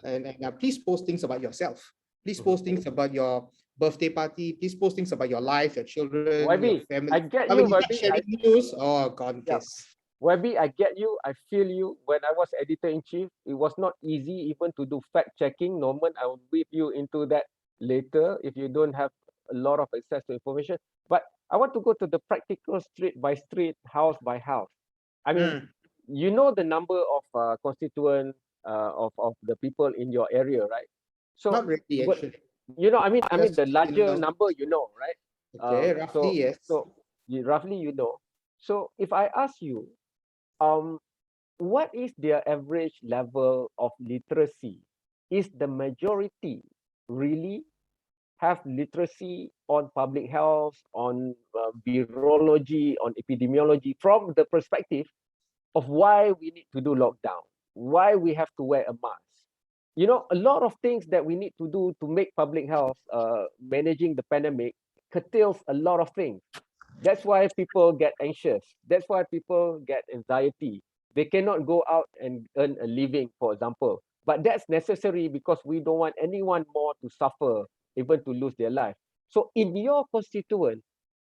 And please post things about yourself. Please post things about your birthday party. Please post things about your life, your children, YB, your family. I get But you, when you start YB. sharing news, oh God, Yeah. yes. YB, I get you. I feel you. When I was editor-in-chief, it was not easy even to do fact-checking. Norman, I will whip you into that later if you don't have a lot of access to information. But I want to go to the practical street by street, house by house. I mean, you know the number of constituents of the people in your area, right? So, Not really, but, actually. I mean Just, the larger number, right? Okay, roughly, yes. So roughly, So if I ask you, what is their average level of literacy? Is the majority really have literacy on public health, on virology, on epidemiology, from the perspective of why we need to do lockdown, why we have to wear a mask? A lot of things that we need to do to make public health, managing the pandemic, curtails a lot of things. That's why people get anxious. That's why people get anxiety. They cannot go out and earn a living, for example. But that's necessary because we don't want anyone more to suffer, even to lose their life. So in your constituent,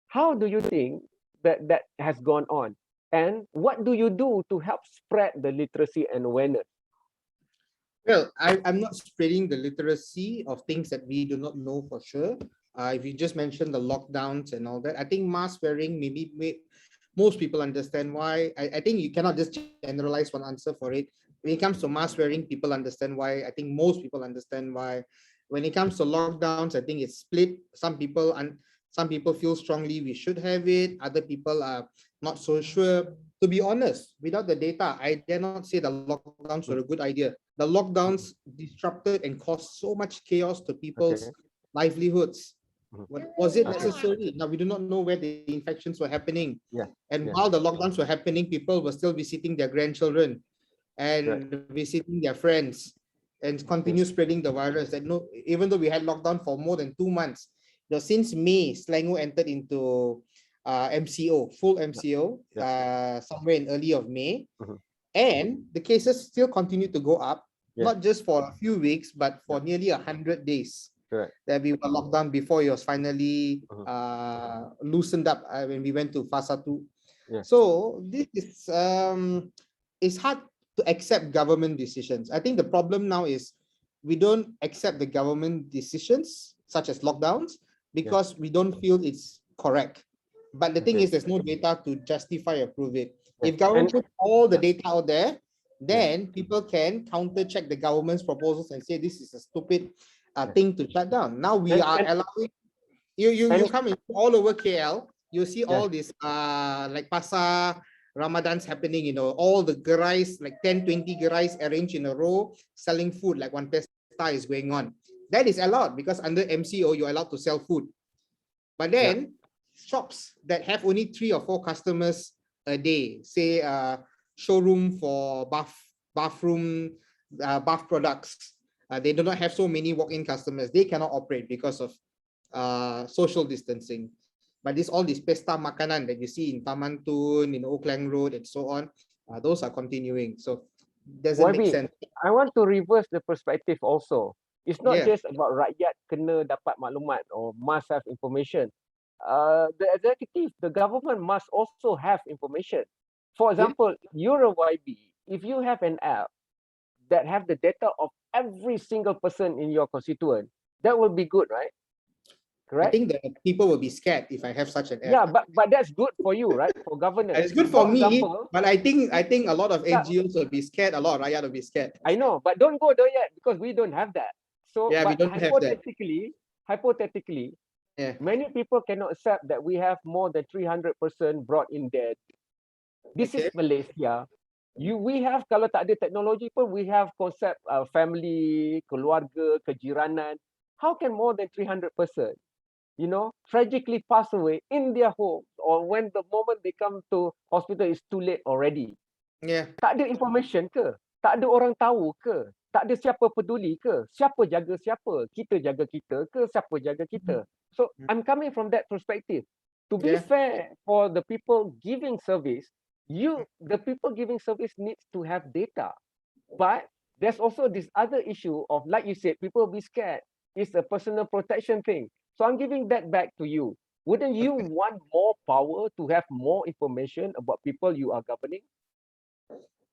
how do you think that has gone on? And what do you do to help spread the literacy and awareness? Well, I'm not spreading the literacy of things that we do not know for sure. If you just mentioned the lockdowns and all that, I think mask wearing, maybe most people understand why. I think you cannot just generalize one answer for it. When it comes to mask wearing, people understand why. I think most people understand why. When it comes to lockdowns, I think it's split. Some people feel strongly we should have it. Other people are not so sure. To be honest, without the data, I dare not say the lockdowns were a good idea. The lockdowns disrupted and caused so much chaos to people's livelihoods. Was it Okay. necessary? Now we do not know where the infections were happening. Yeah. And Yeah. while the lockdowns were happening, people were still visiting their grandchildren and visiting their friends and continue spreading the virus. That no, even though we had lockdown for more than 2 months, since May, Selangor entered into MCO, full MCO, somewhere in early of May, Mhm. and the cases still continue to go up, Yeah. not just for a few weeks, but for nearly 100 days Correct. that we were locked down before it was finally loosened up when we went to Fasa 2. Yeah. So this is it's hard to accept government decisions. I think the problem now is we don't accept the government decisions such as lockdowns because we don't feel it's correct. But the thing Okay. is there's no data to justify or prove it. Yeah. If government And put all the data out there, then people can counter check the government's proposals and say this is a stupid thing to shut down. Now we And- are and- allowing you and- come in all over KL, you see Yeah. all this like pasar Ramadans happening, all the gerais, like 10, 20 gerais arranged in a row, selling food like one pesta is going on. That is allowed because under MCO, you're allowed to sell food. But then shops that have only 3 or 4 customers a day, say showroom for bathroom, bath products, they do not have so many walk-in customers. They cannot operate because of social distancing. But all these pesta makanan that you see in Taman Tun, in Oakland Road, and so on, those are continuing. So doesn't make YB, sense. I want to reverse the perspective also. It's not Yeah. just about rakyat kena dapat maklumat or must have information. The executive, the government must also have information. For example, you're a YB. If you have an app that have the data of every single person in your constituent, that will be good, right? I Correct? think that people will be scared if I have such an app. Yeah, but that's good for you, right? For governance. It's good for me, example, but I think a lot of NGOs will be scared. A lot of rakyat will be scared. I know, but don't go there yet because we don't have that. So, Yeah, we but don't have that. hypothetically, Yeah. many people cannot accept that we have more than 300 person brought in there. This is Okay. Malaysia. We have, kalau tak ada teknologi pun, we have concept family, keluarga, kejiranan. How can more than 300 person, tragically pass away in their home, or when the moment they come to hospital is too late already? Yeah. Tak ada information ke? Tak ada orang tahu ke? Tak ada siapa peduli ke? Siapa jaga siapa? Kita jaga kita ke? Siapa jaga kita? So I'm coming from that perspective. To be fair for the people giving service, the people giving service needs to have data. But there's also this other issue of, like you said, people will be scared. It's a personal protection thing. So I'm giving that back to you. Wouldn't you want more power to have more information about people you are governing?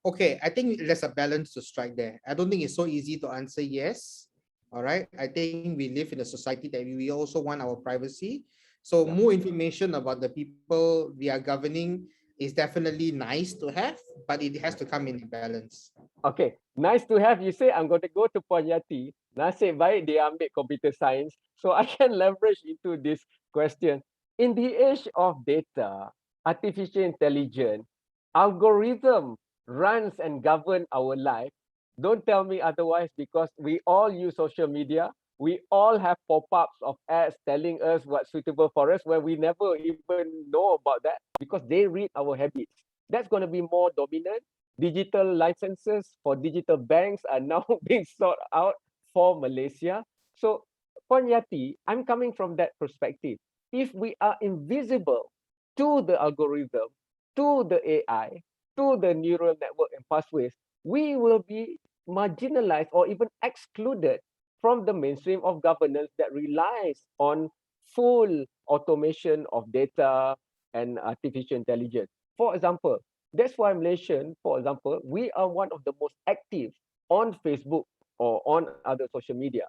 Okay, I think there's a balance to strike there. I don't think it's so easy to answer yes. All right. I think we live in a society that we also want our privacy. So more information about the people we are governing is definitely nice to have, but it has to come in a balance. Okay, nice to have. You say I'm going to go to Ponyati. Nasib baik dia ambil computer science, so I can leverage into this question. In the age of data, artificial intelligence, algorithm runs and govern our life. Don't tell me otherwise, because we all use social media. We all have pop-ups of ads telling us what's suitable for us, where we never even know about that because they read our habits. That's going to be more dominant. Digital licenses for digital banks are now being sought out for Malaysia. So, Ponyati, I'm coming from that perspective. If we are invisible to the algorithm, to the AI, to the neural network and pathways, we will be marginalized or even excluded from the mainstream of governance that relies on full automation of data and artificial intelligence. For example, that's why Malaysian, for example, we are one of the most active on Facebook or on other social media.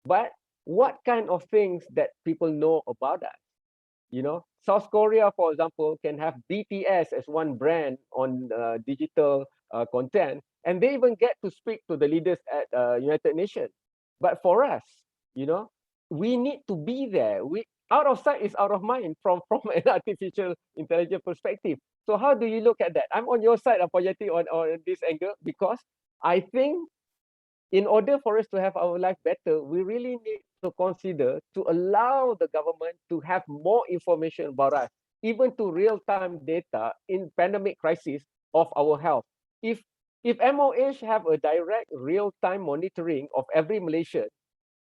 But what kind of things that people know about us? South Korea, for example, can have BTS as one brand on digital content, and they even get to speak to the leaders at United Nations. But for us, we need to be there. Out of sight is out of mind from an artificial intelligence perspective. So how do you look at that? I'm on your side, Apayati, on this angle, because I think in order for us to have our life better, we really need to consider to allow the government to have more information about us, even to real-time data in pandemic crisis of our health. If MOH have a direct real-time monitoring of every Malaysian,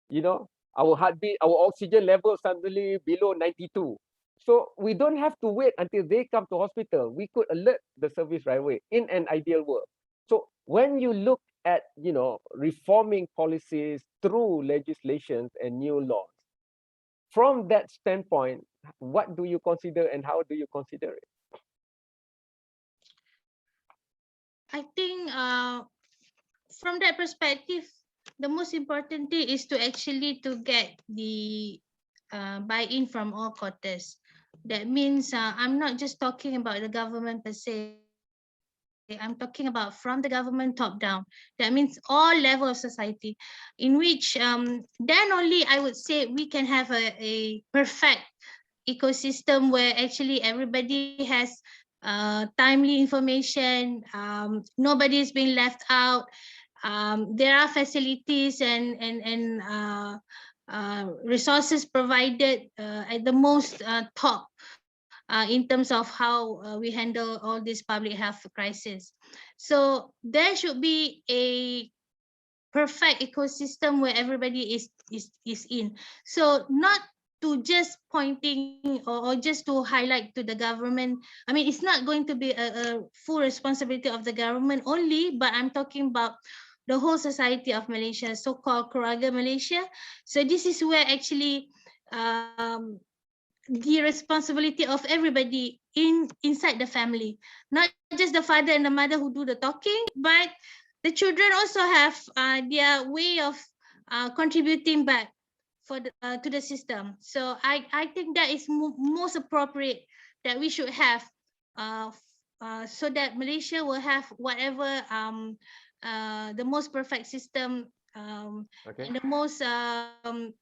you know, our heartbeat, our oxygen level suddenly below 92. So we don't have to wait until they come to hospital. We could alert the service right away in an ideal world. So when you look at, you know, reforming policies through legislations and new laws, from that standpoint, what do you consider and how do you consider it? I think from that perspective, the most important thing is to actually to get the buy-in from all quarters. That means I'm not just talking about the government per se. I'm talking about from the government top down. That means all level of society, in which then only I would say we can have a perfect ecosystem where actually everybody has timely information. Nobody is being left out. There are facilities and resources provided at the most top in terms of how we handle all this public health crisis. So there should be a perfect ecosystem where everybody is in. So not to just pointing or just to highlight to the government. I mean, it's not going to be a full responsibility of the government only, but I'm talking about the whole society of Malaysia, so-called Keluarga Malaysia. So this is where actually the responsibility of everybody inside the family, not just the father and the mother who do the talking, but the children also have their way of contributing back for to the system. So I think that is most appropriate that we should have so that Malaysia will have whatever the most perfect system Okay. and the most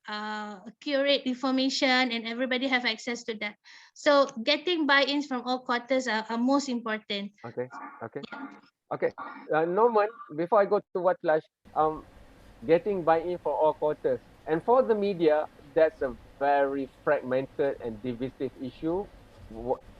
accurate information, and everybody have access to that. So getting buy-ins from all quarters are most important. Okay. Okay. Yeah. Okay. Norman, before I go to what Flash, getting buy-in for all quarters. And for the media, that's a very fragmented and divisive issue.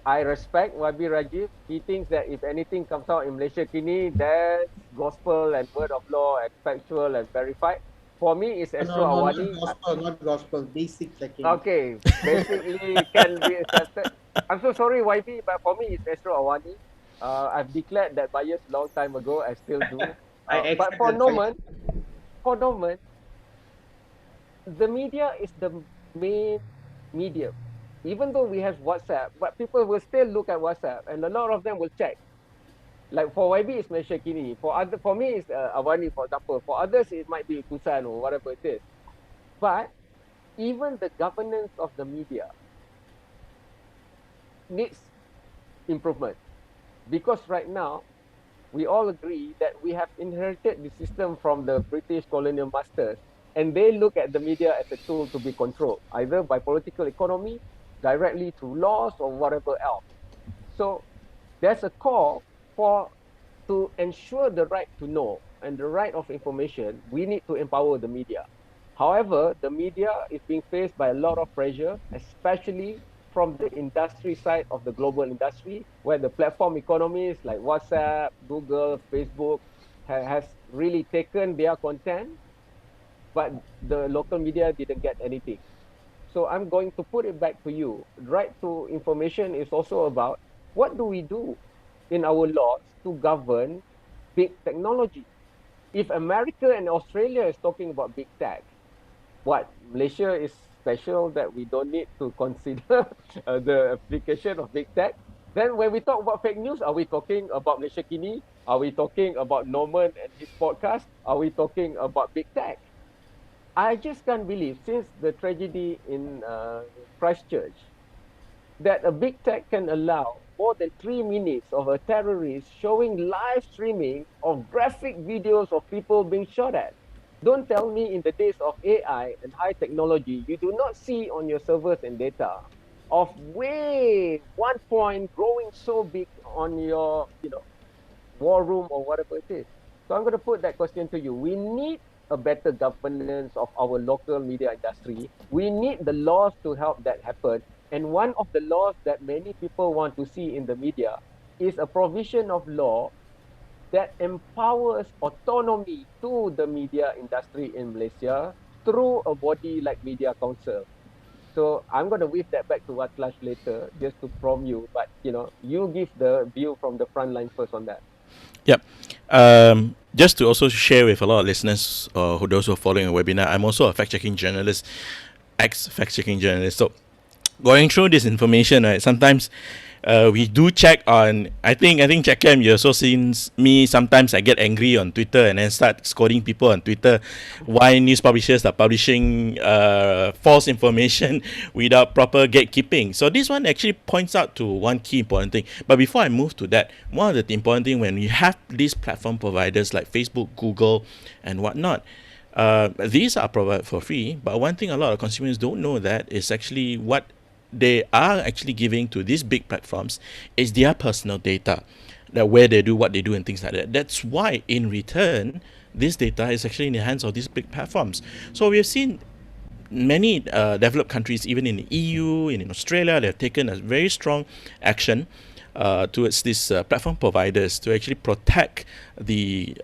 I respect Wabi Rajiv. He thinks that if anything comes out in Malaysia kini, that's gospel and word of law and factual and verified. For me, it's No, Astro no, not Awani. gospel, not gospel, basic checking. Okay, basically can be accepted. I'm so sorry, YB, but for me, it's Astro Awani. I've declared that bias long time ago. I still do. I But accept that. For Norman, the media is the main medium. Even though we have WhatsApp, but people will still look at WhatsApp, and a lot of them will check. Like for YB, it's Malaysia Kini. For me, it's Awani, for example. For others, it might be Tusan or whatever it is. But even the governance of the media needs improvement, because right now we all agree that we have inherited the system from the British colonial masters, and they look at the media as a tool to be controlled, either by political economy, directly through laws, or whatever else. So there's a call for to ensure the right to know and the right of information. We need to empower the media. However, the media is being faced by a lot of pressure, especially from the industry side of the global industry, where the platform economies like WhatsApp, Google, Facebook has really taken their content, but the local media didn't get anything. So I'm going to put it back to you. Right to information is also about what do we do in our laws to govern big technology. If America and Australia is talking about big tech, what, Malaysia is special that we don't need to consider the application of big tech? Then when we talk about fake news, are we talking about Malaysia Kini? Are we talking about Norman and his podcast? Are we talking about big tech? I just can't believe, since the tragedy in Christchurch, that a big tech can allow more than 3 minutes of a terrorist showing live streaming of graphic videos of people being shot at. Don't tell me in the days of AI and high technology, you do not see on your servers and data of way one point growing so big on your, war room or whatever it is. So I'm going to put that question to you. We need a better governance of our local media industry. We need the laws to help that happen. And one of the laws that many people want to see in the media is a provision of law that empowers autonomy to the media industry in Malaysia through a body like Media Council. So I'm going to weave that back to Watlash later, just to prompt you. But you give the view from the front line first on that. Yep. Just to also share with a lot of listeners, who those who are following a webinar, I'm also a fact-checking journalist, ex-fact-checking journalist. So going through this information, right, sometimes we do check on. I think Checkam, you also seen me. Sometimes I get angry on Twitter and then start scolding people on Twitter why news publishers are publishing false information without proper gatekeeping. So this one actually points out to one key important thing. But before I move to that, one of the important thing when you have these platform providers like Facebook, Google, and whatnot. These are provided for free, but one thing a lot of consumers don't know that is actually what they are actually giving to these big platforms is their personal data, that where they do what they do and things like that. That's why in return this data is actually in the hands of these big platforms. So we have seen many developed countries, even in the EU and in Australia, they have taken a very strong action towards these platform providers to actually protect the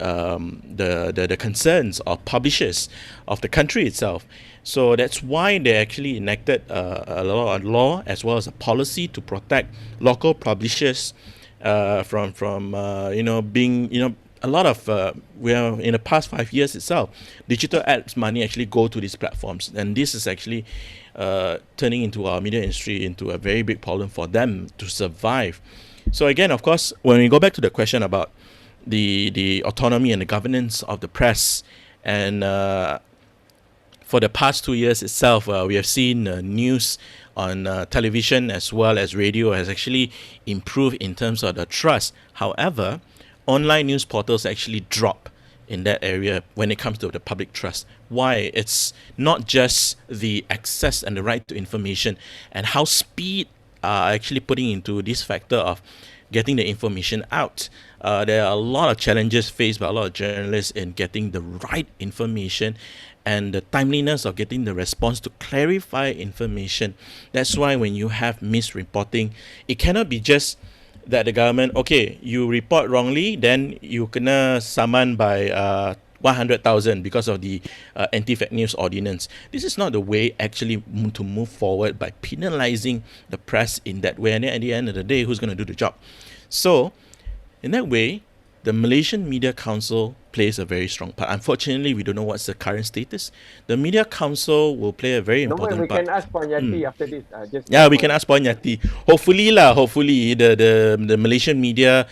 concerns of publishers of the country itself. So that's why they actually enacted a law as well as a policy to protect local publishers from being a lot of well, in the past 5 years itself, digital ads money actually go to these platforms, and this is actually turning into our media industry into a very big problem for them to survive. So again, of course, when we go back to the question about the autonomy and the governance of the press, and for the past 2 years itself, we have seen news on television as well as radio has actually improved in terms of the trust. However, online news portals actually drop in that area when it comes to the public trust. Why? It's not just the access and the right to information and how speed are actually putting into this factor of getting the information out. There are a lot of challenges faced by a lot of journalists in getting the right information and the timeliness of getting the response to clarify information. That's why when you have misreporting, it cannot be just that the government, okay, you report wrongly, then you kena saman by 100,000 because of the anti-fake news ordinance. This is not the way actually to move forward by penalizing the press in that way. And then at the end of the day, who's going to do the job? So, in that way, the Malaysian Media Council plays a very strong part. Unfortunately, we don't know what's the current status. The Media Council will play a very important we part. can ask Panyati after this. Yeah, we can ask Panyati. Hopefully the Malaysian Media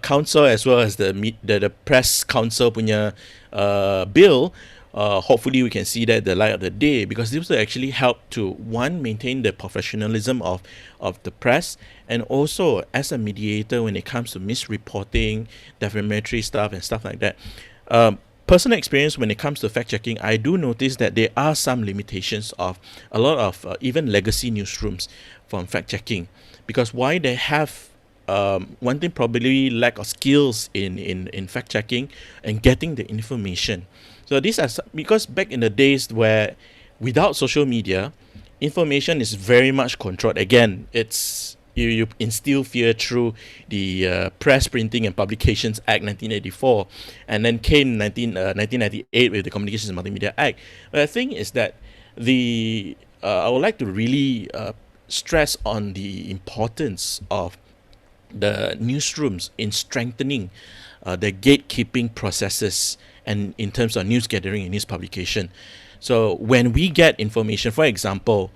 Council as well as the Press Council punya bill, hopefully we can see that the light of the day, because this will actually help to, one, maintain the professionalism of the press, and also as a mediator when it comes to misreporting, defamatory stuff and stuff like that. Personal experience when it comes to fact-checking, I do notice that there are some limitations of a lot of even legacy newsrooms from fact-checking, because why they have one thing, probably lack of skills in fact-checking and getting the information. So these are because back in the days where without social media, information is very much controlled. Again, it's you instill fear through the Press Printing and Publications Act 1984, and then came 1998 with the Communications and Multimedia Act. But the thing is that I would like to really stress on the importance of the newsrooms in strengthening the gatekeeping processes and in terms of news gathering and news publication. So when we get information, for example,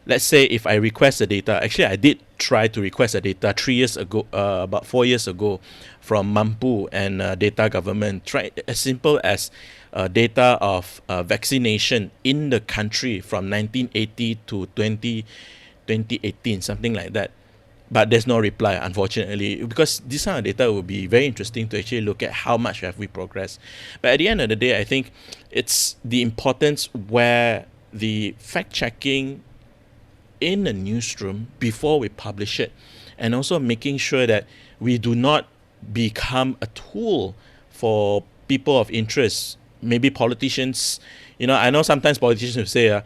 let's say if I request the data, actually I did try to request the data 3 years ago, about 4 years ago, from Mampu and Data Government. Try as simple as data of vaccination in the country from 1980 to 2018, something like that. But there's no reply, unfortunately, because this kind of data would be very interesting to actually look at how much have we progressed. But at the end of the day, I think it's the importance where the fact-checking in the newsroom before we publish it, and also making sure that we do not become a tool for people of interest, maybe politicians, I know sometimes politicians will say,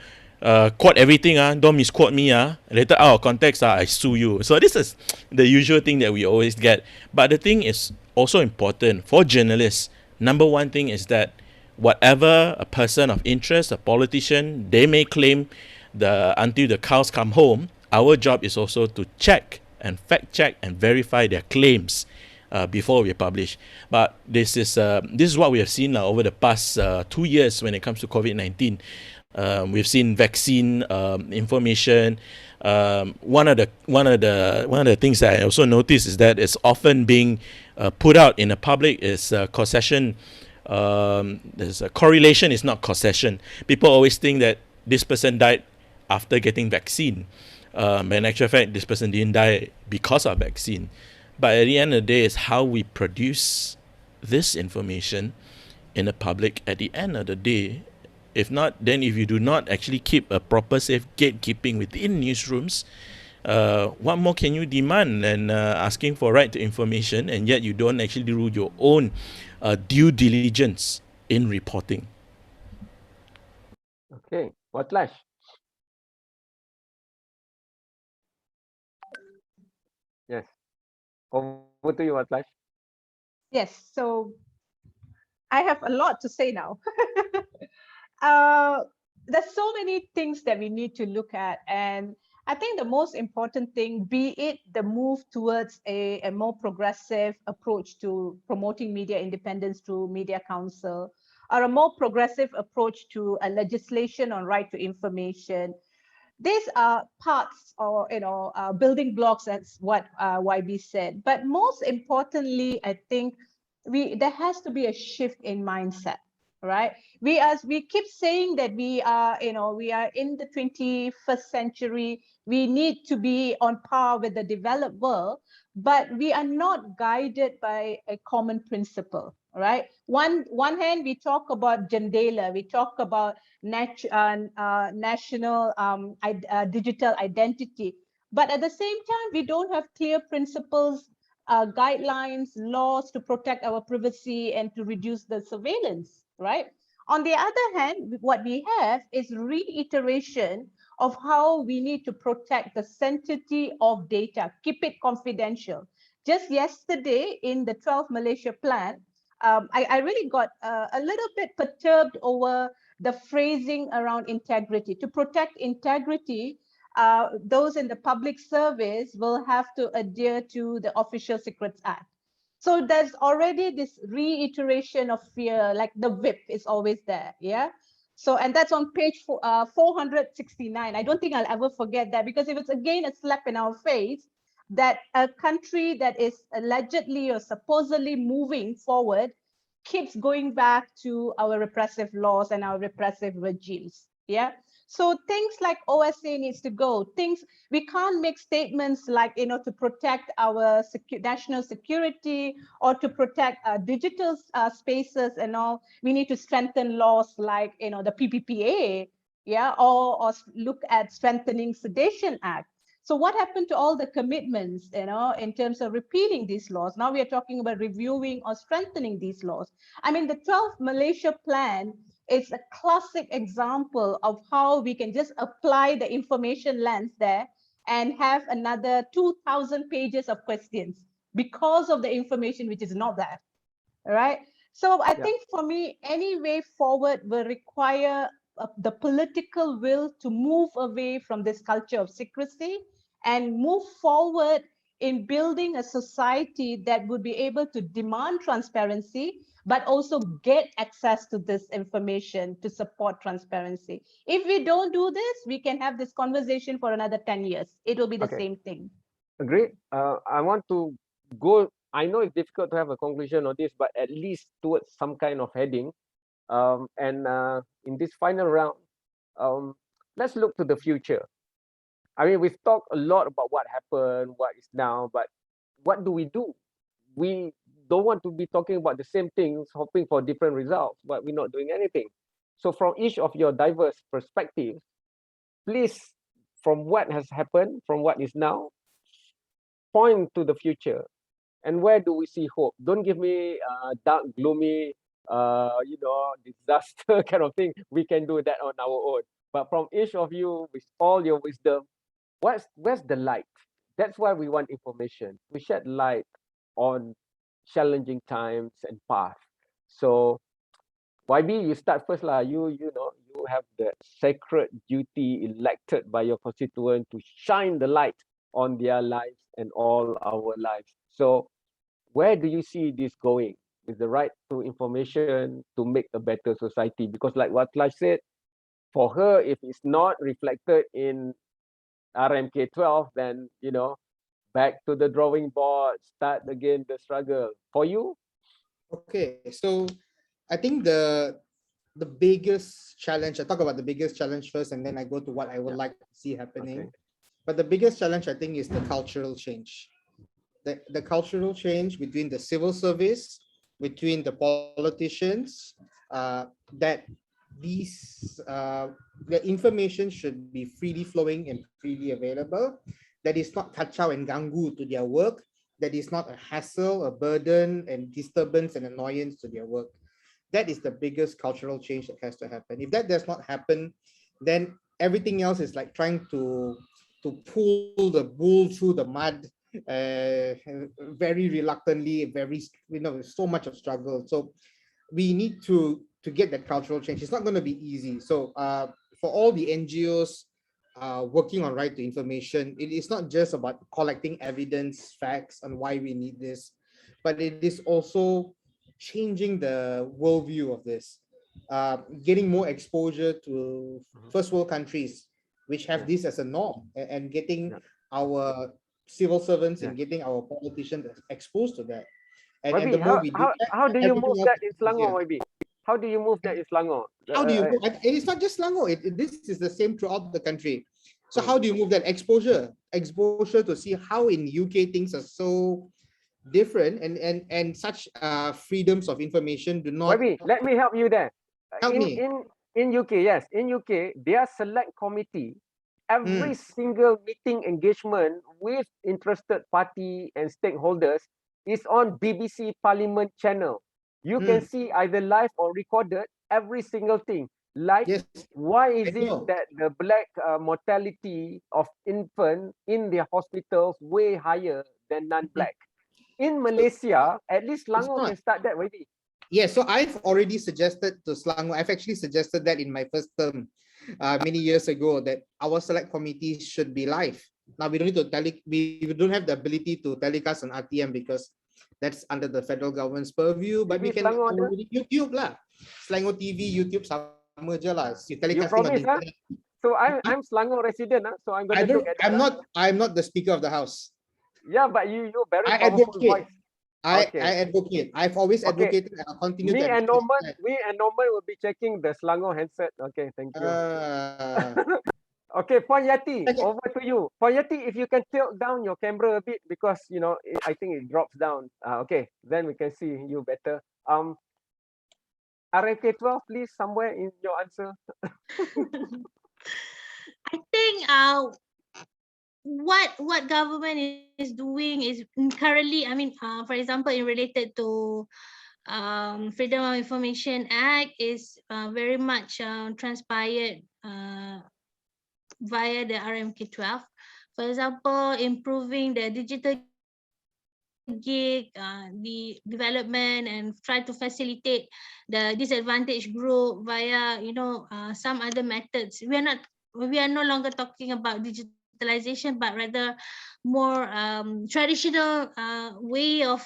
quote everything, don't misquote me, later out of context, I sue you. So this is the usual thing that we always get. But the thing is also important for journalists. Number one thing is that whatever a person of interest, a politician, they may claim, until the cows come home, our job is also to check and fact check and verify their claims before we publish. But this is what we have seen over the past 2 years when it comes to COVID-19. We've seen vaccine information. One of the things that I also noticed is that it's often being put out in the public is causation. There's a correlation is not causation. People always think that this person died after getting vaccine. But in actual fact, this person didn't die because of vaccine. But at the end of the day, it's how we produce this information in the public at the end of the day. If not, then if you do not actually keep a proper safe gatekeeping within newsrooms, what more can you demand than asking for right to information, and yet you don't actually do your own due diligence in reporting? Okay, Watlash. Yes. Over to you, Watlash. Yes, so I have a lot to say now. There's so many things that we need to look at, and I think the most important thing, be it the move towards a more progressive approach to promoting media independence through Media Council, or a more progressive approach to a legislation on right to information. These are parts or building blocks, that's what YB said. But most importantly, I think there has to be a shift in mindset, right? We keep saying that we are in the 21st century. We need to be on par with the developed world, but we are not guided by a common principle, right? One hand, we talk about jendela, we talk about national digital identity, but at the same time, we don't have clear principles, guidelines, laws to protect our privacy and to reduce the surveillance, right? On the other hand, what we have is reiteration of how we need to protect the sanctity of data, keep it confidential. Just yesterday in the 12 Malaysia plan, I really got a little bit perturbed over the phrasing around integrity. To protect integrity, those in the public service will have to adhere to the Official Secrets Act. So there's already this reiteration of fear, like the whip is always there, yeah? So, and that's on page 469. I don't think I'll ever forget that, because if it's again a slap in our face, that a country that is allegedly or supposedly moving forward keeps going back to our repressive laws and our repressive regimes, yeah? So things like OSA needs to go. We can't make statements like, to protect our national security or to protect digital spaces and all. We need to strengthen laws like, the PPPA, yeah, or look at strengthening Sedition Act. So what happened to all the commitments, in terms of repealing these laws? Now we are talking about reviewing or strengthening these laws. I mean, the 12th Malaysia plan is a classic example of how we can just apply the information lens there and have another 2,000 pages of questions because of the information which is not there, right? So I think for me, any way forward will require the political will to move away from this culture of secrecy and move forward in building a society that would be able to demand transparency, but also get access to this information to support transparency. If we don't do this, we can have this conversation for another 10 years. It will be the same thing. Agreed. I want to go, I know it's difficult to have a conclusion on this, but at least towards some kind of heading. In this final round, let's look to the future. I mean, we've talked a lot about what happened, what is now, but what do? We don't want to be talking about the same things, hoping for different results, but we're not doing anything. So from each of your diverse perspectives, please, from what has happened, from what is now, point to the future. And where do we see hope? Don't give me dark, gloomy disaster kind of thing, we can do that on our own. But from each of you, with all your wisdom, where's the light? That's why we want information. We shed light on challenging times and paths. So YB, you start first lah. You have the sacred duty elected by your constituent to shine the light on their lives and all our lives. So where do you see this going with the right to information to make a better society? Because like what Clash said, for her, if it's not reflected in RMK 12, then back to the drawing board, start again the struggle. For you? Okay, so I think the biggest challenge, I talk about the biggest challenge first, and then I go to what I would like to see happening. Okay. But the biggest challenge, I think, is the cultural change. The cultural change between the civil service, between the politicians, that the information should be freely flowing and freely available. That is not kacau and ganggu to their work. That is not a hassle, a burden, and disturbance and annoyance to their work. That is the biggest cultural change that has to happen. If that does not happen, then everything else is like trying to pull the bull through the mud, very reluctantly, so much of struggle. So we need to get that cultural change. It's not going to be easy. So for all the NGOs working on right to information, it is not just about collecting evidence, facts on why we need this, but it is also changing the worldview of this, getting more exposure to first world countries which have this as a norm, and getting our civil servants and getting our politicians exposed to that. And the more we do that, how do you move everything else that in is easier. Selangor, YB? How do you move that in Selangor? How do you move? And it's not just Selangor. This is the same throughout the country. So how do you move that exposure to see how in UK things are so different, and such freedoms of information do not. YB, let me help you there. Help me. In UK, yes, in UK, their select committee, every single meeting engagement with interested party and stakeholders is on BBC Parliament channel. You can see either live or recorded every single thing. Like, Yes, why is I it know. that the black mortality of infant in their hospitals way higher than non-black? In Malaysia, at least Selangor not. can start that already. Yes, so I've already suggested to Selangor, I've actually suggested that in my first term many years ago, that our select committee should be live. Now we don't need to we don't have the ability to telecast on RTM because that's under the federal government's purview, but Maybe we can Selangor ada. YouTube lah. Selangor TV, YouTube sama je lah. You You telecasting on promise, huh? internet. So I'm Selangor resident, so I'm going to look at that. I'm not the speaker of the house. Yeah, but you very I powerful advocate. voice. I advocate. I've always advocated, and I'll continue Me to and advocate. Norman will be checking the Selangor handset. Okay, thank you. Uh, Okay, Puan Yati, Okay. over to you. Puan Yati, if you can tilt down your camera a bit because I think it drops down. Okay, then we can see you better. RFK 12, please, somewhere in your answer. I think what government is doing is currently, I mean, for example, in related to Freedom of Information Act is very much transpired via the RMK 12. For example, improving the digital gig, the development, and try to facilitate the disadvantaged group via some other methods. We are no longer talking about digitalization, but rather more traditional way of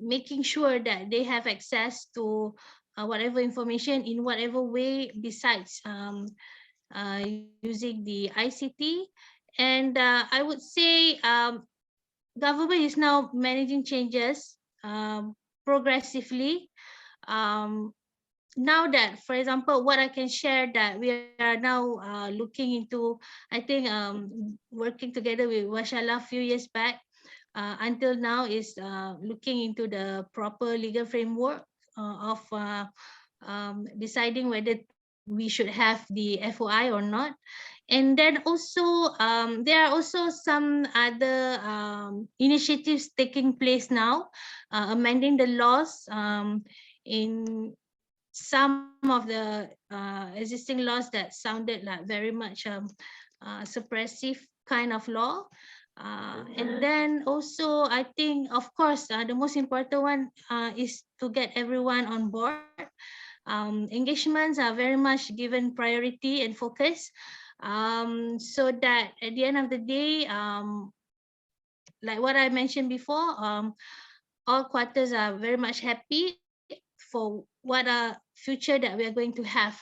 making sure that they have access to whatever information in whatever way besides using the ICT. And I would say government is now managing changes progressively. Now that, for example, what I can share that we are now looking into, I think working together with Washala a few years back, until now is looking into the proper legal framework of deciding whether we should have the FOI or not. And then also there are also some other initiatives taking place now, amending the laws in some of the existing laws that sounded like very much suppressive kind of law. And then also, I think, of course, the most important one is to get everyone on board. Engagements are very much given priority and focus, so that at the end of the day, like what I mentioned before, all quarters are very much happy for what future that we are going to have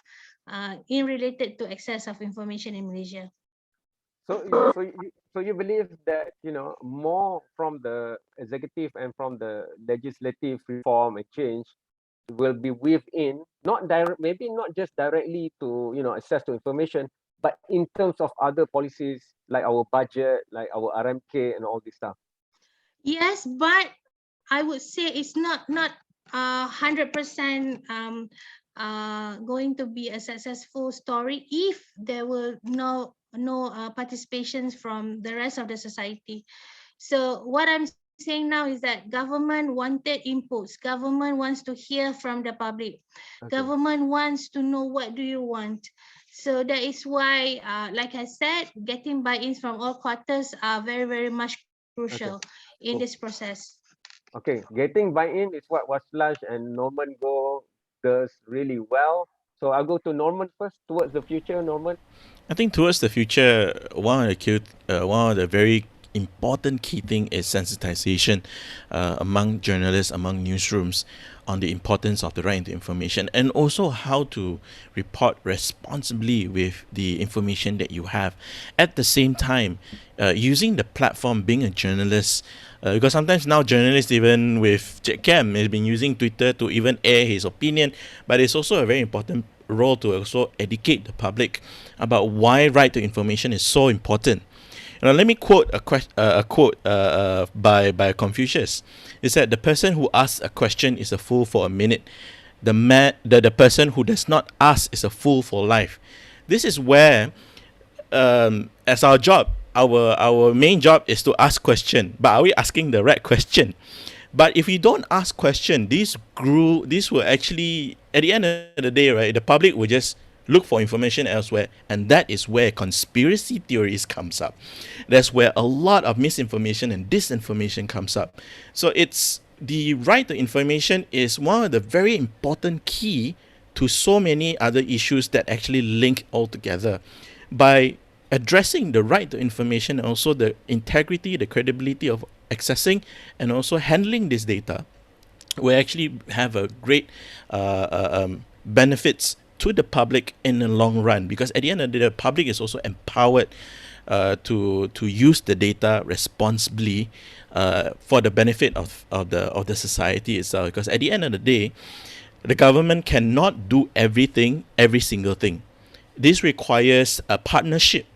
in related to access of information in Malaysia. So you believe that, you know, more from the executive and from the legislative reform and change will be within, not direct, maybe not just directly to, you know, access to information, but in terms of other policies like our budget, like our RMK and all this stuff. Yes, but I would say it's not 100% going to be a successful story if there were no participations from the rest of the society. So what I'm saying now is that government wanted inputs. Government wants to hear from the public. Okay. Government wants to know what do you want. So that is why, like I said, getting buy-ins from all quarters are very, very much crucial Okay. in this Cool. process. Okay. Getting buy-in is what Wasplash and Norman Go does really well. So I'll go to Norman first. Towards the future, Norman. I think towards the future, one of the very important key thing is sensitization among journalists, among newsrooms, on the importance of the right to information, and also how to report responsibly with the information that you have. At the same time, using the platform, being a journalist, because sometimes now journalists, even with Cik Cam, has been using Twitter to even air his opinion, but it's also a very important role to also educate the public about why right to information is so important. Now, let me quote a quote by Confucius. It said, "The person who asks a question is a fool for a minute. The person who does not ask is a fool for life." This is where, as our job, our main job is to ask question. But are we asking the right question? But if we don't ask question, these will actually, at the end of the day, right, the public will just look for information elsewhere, and that is where conspiracy theories comes up. That's where a lot of misinformation and disinformation comes up. So it's the right to information is one of the very important key to so many other issues that actually link all together. By addressing the right to information and also the integrity, the credibility of accessing and also handling this data, we actually have a great benefits to the public in the long run, because at the end of the day, the public is also empowered to use the data responsibly for the benefit of the society itself. Because at the end of the day, the government cannot do everything, every single thing. This requires a partnership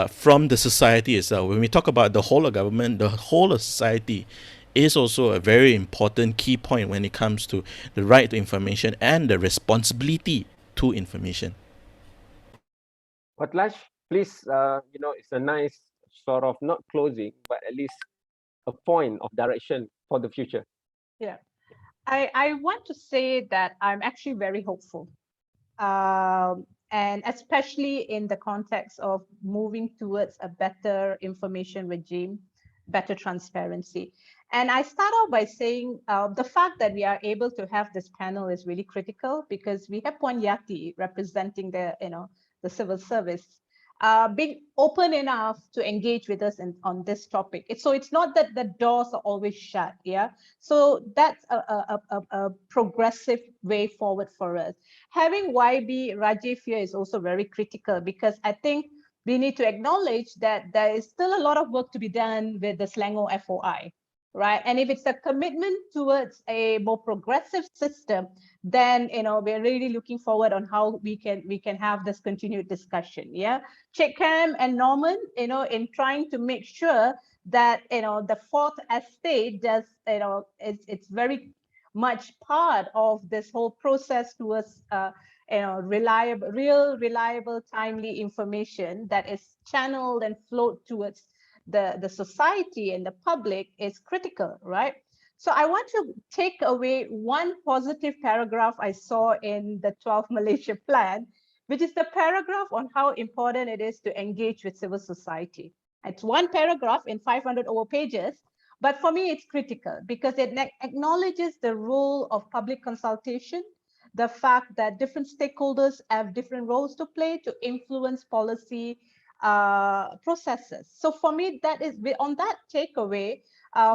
from the society itself. When we talk about the whole of government, the whole of society is also a very important key point when it comes to the right to information and the responsibility to information. Patlash, please, you know, it's a nice sort of not closing, but at least a point of direction for the future. Yeah, I want to say that I'm actually very hopeful. And especially in the context of moving towards a better information regime, better transparency. And I start off by saying the fact that we are able to have this panel is really critical, because we have Puan Yati representing the civil service, being open enough to engage with us on this topic. So it's not that the doors are always shut, yeah? So that's a progressive way forward for us. Having YB Rajiv here is also very critical, because I think we need to acknowledge that there is still a lot of work to be done with the Selangor FOI, right? And if it's a commitment towards a more progressive system, then we're really looking forward on how we can have this continued discussion. Yeah, Cik Cam and Norman, in trying to make sure that the fourth estate does, it's very much part of this whole process towards reliable, timely information that is channeled and flowed towards the society and the public is critical, right? So I want to take away one positive paragraph I saw in the 12 Malaysia plan, which is the paragraph on how important it is to engage with civil society. It's one paragraph in 500 over pages, but for me, it's critical because it acknowledges the role of public consultation, the fact that different stakeholders have different roles to play to influence policy processes. So for me, that is on that takeaway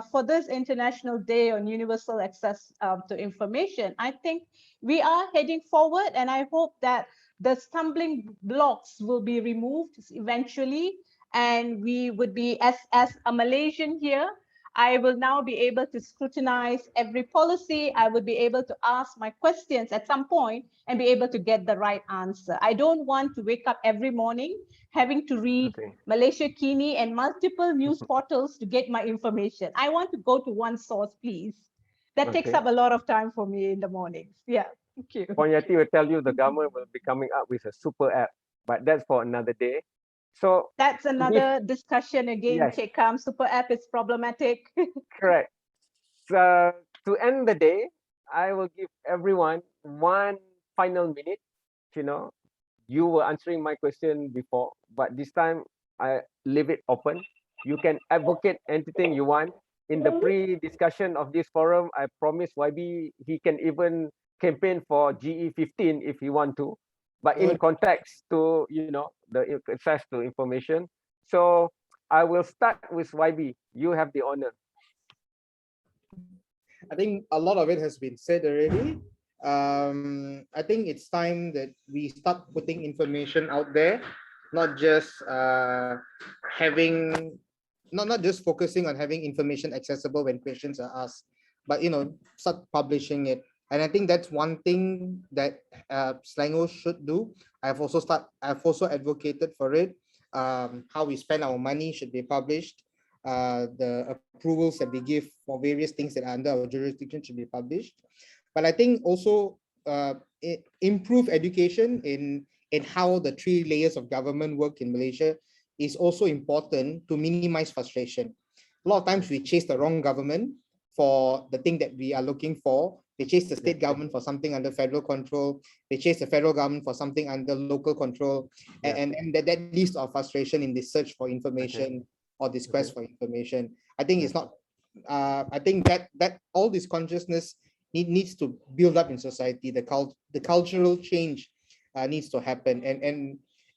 for this International Day on Universal Access to Information. I think we are heading forward, and I hope that the stumbling blocks will be removed eventually, and we would be, as a Malaysian here, I will now be able to scrutinize every policy. I will be able to ask my questions at some point and be able to get the right answer. I don't want to wake up every morning having to read Malaysia Kini and multiple news portals to get my information. I want to go to one source, please. That takes up a lot of time for me in the mornings. Yeah, thank you. Puan Yati will tell you the government will be coming up with a super app, but that's for another day. So that's another discussion again. Yes. Super app is problematic. Correct. So to end the day, I will give everyone one final minute. You know, you were answering my question before, but this time I leave it open. You can advocate anything you want. In the pre-discussion of this forum, I promised YB he can even campaign for GE15 if he want to, but in context to, you know, the access to information. So I will start with YB. You have the honor. I think a lot of it has been said already. I think it's time that we start putting information out there, not just not just focusing on having information accessible when questions are asked, but start publishing it. And I think that's one thing that Selangor should do. I've also advocated for it. How we spend our money should be published. The approvals that we give for various things that are under our jurisdiction should be published. But I think also improve education in how the 3 layers of government work in Malaysia is also important to minimize frustration. A lot of times we chase the wrong government for the thing that we are looking for. They chase the state government for something under federal control. They chase the federal government for something under local control. And that leads to our frustration in the search for information or this quest for information. I think it's not, I think that all this consciousness needs to build up in society. The cultural change needs to happen.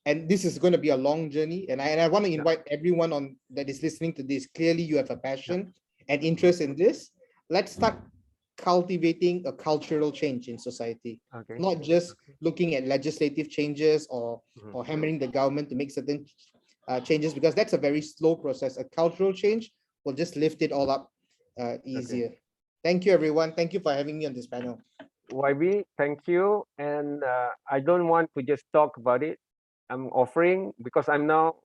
And this is going to be a long journey. And I want to invite everyone that is listening to this. Clearly, you have a passion and interest in this. Let's start cultivating a cultural change in society, not just looking at legislative changes or hammering the government to make certain changes, because that's a very slow process. A cultural change will just lift it all up easier. Thank you, everyone. Thank you for having me on this panel. YB, thank you. And I don't want to just talk about it. I'm offering, because I'm now,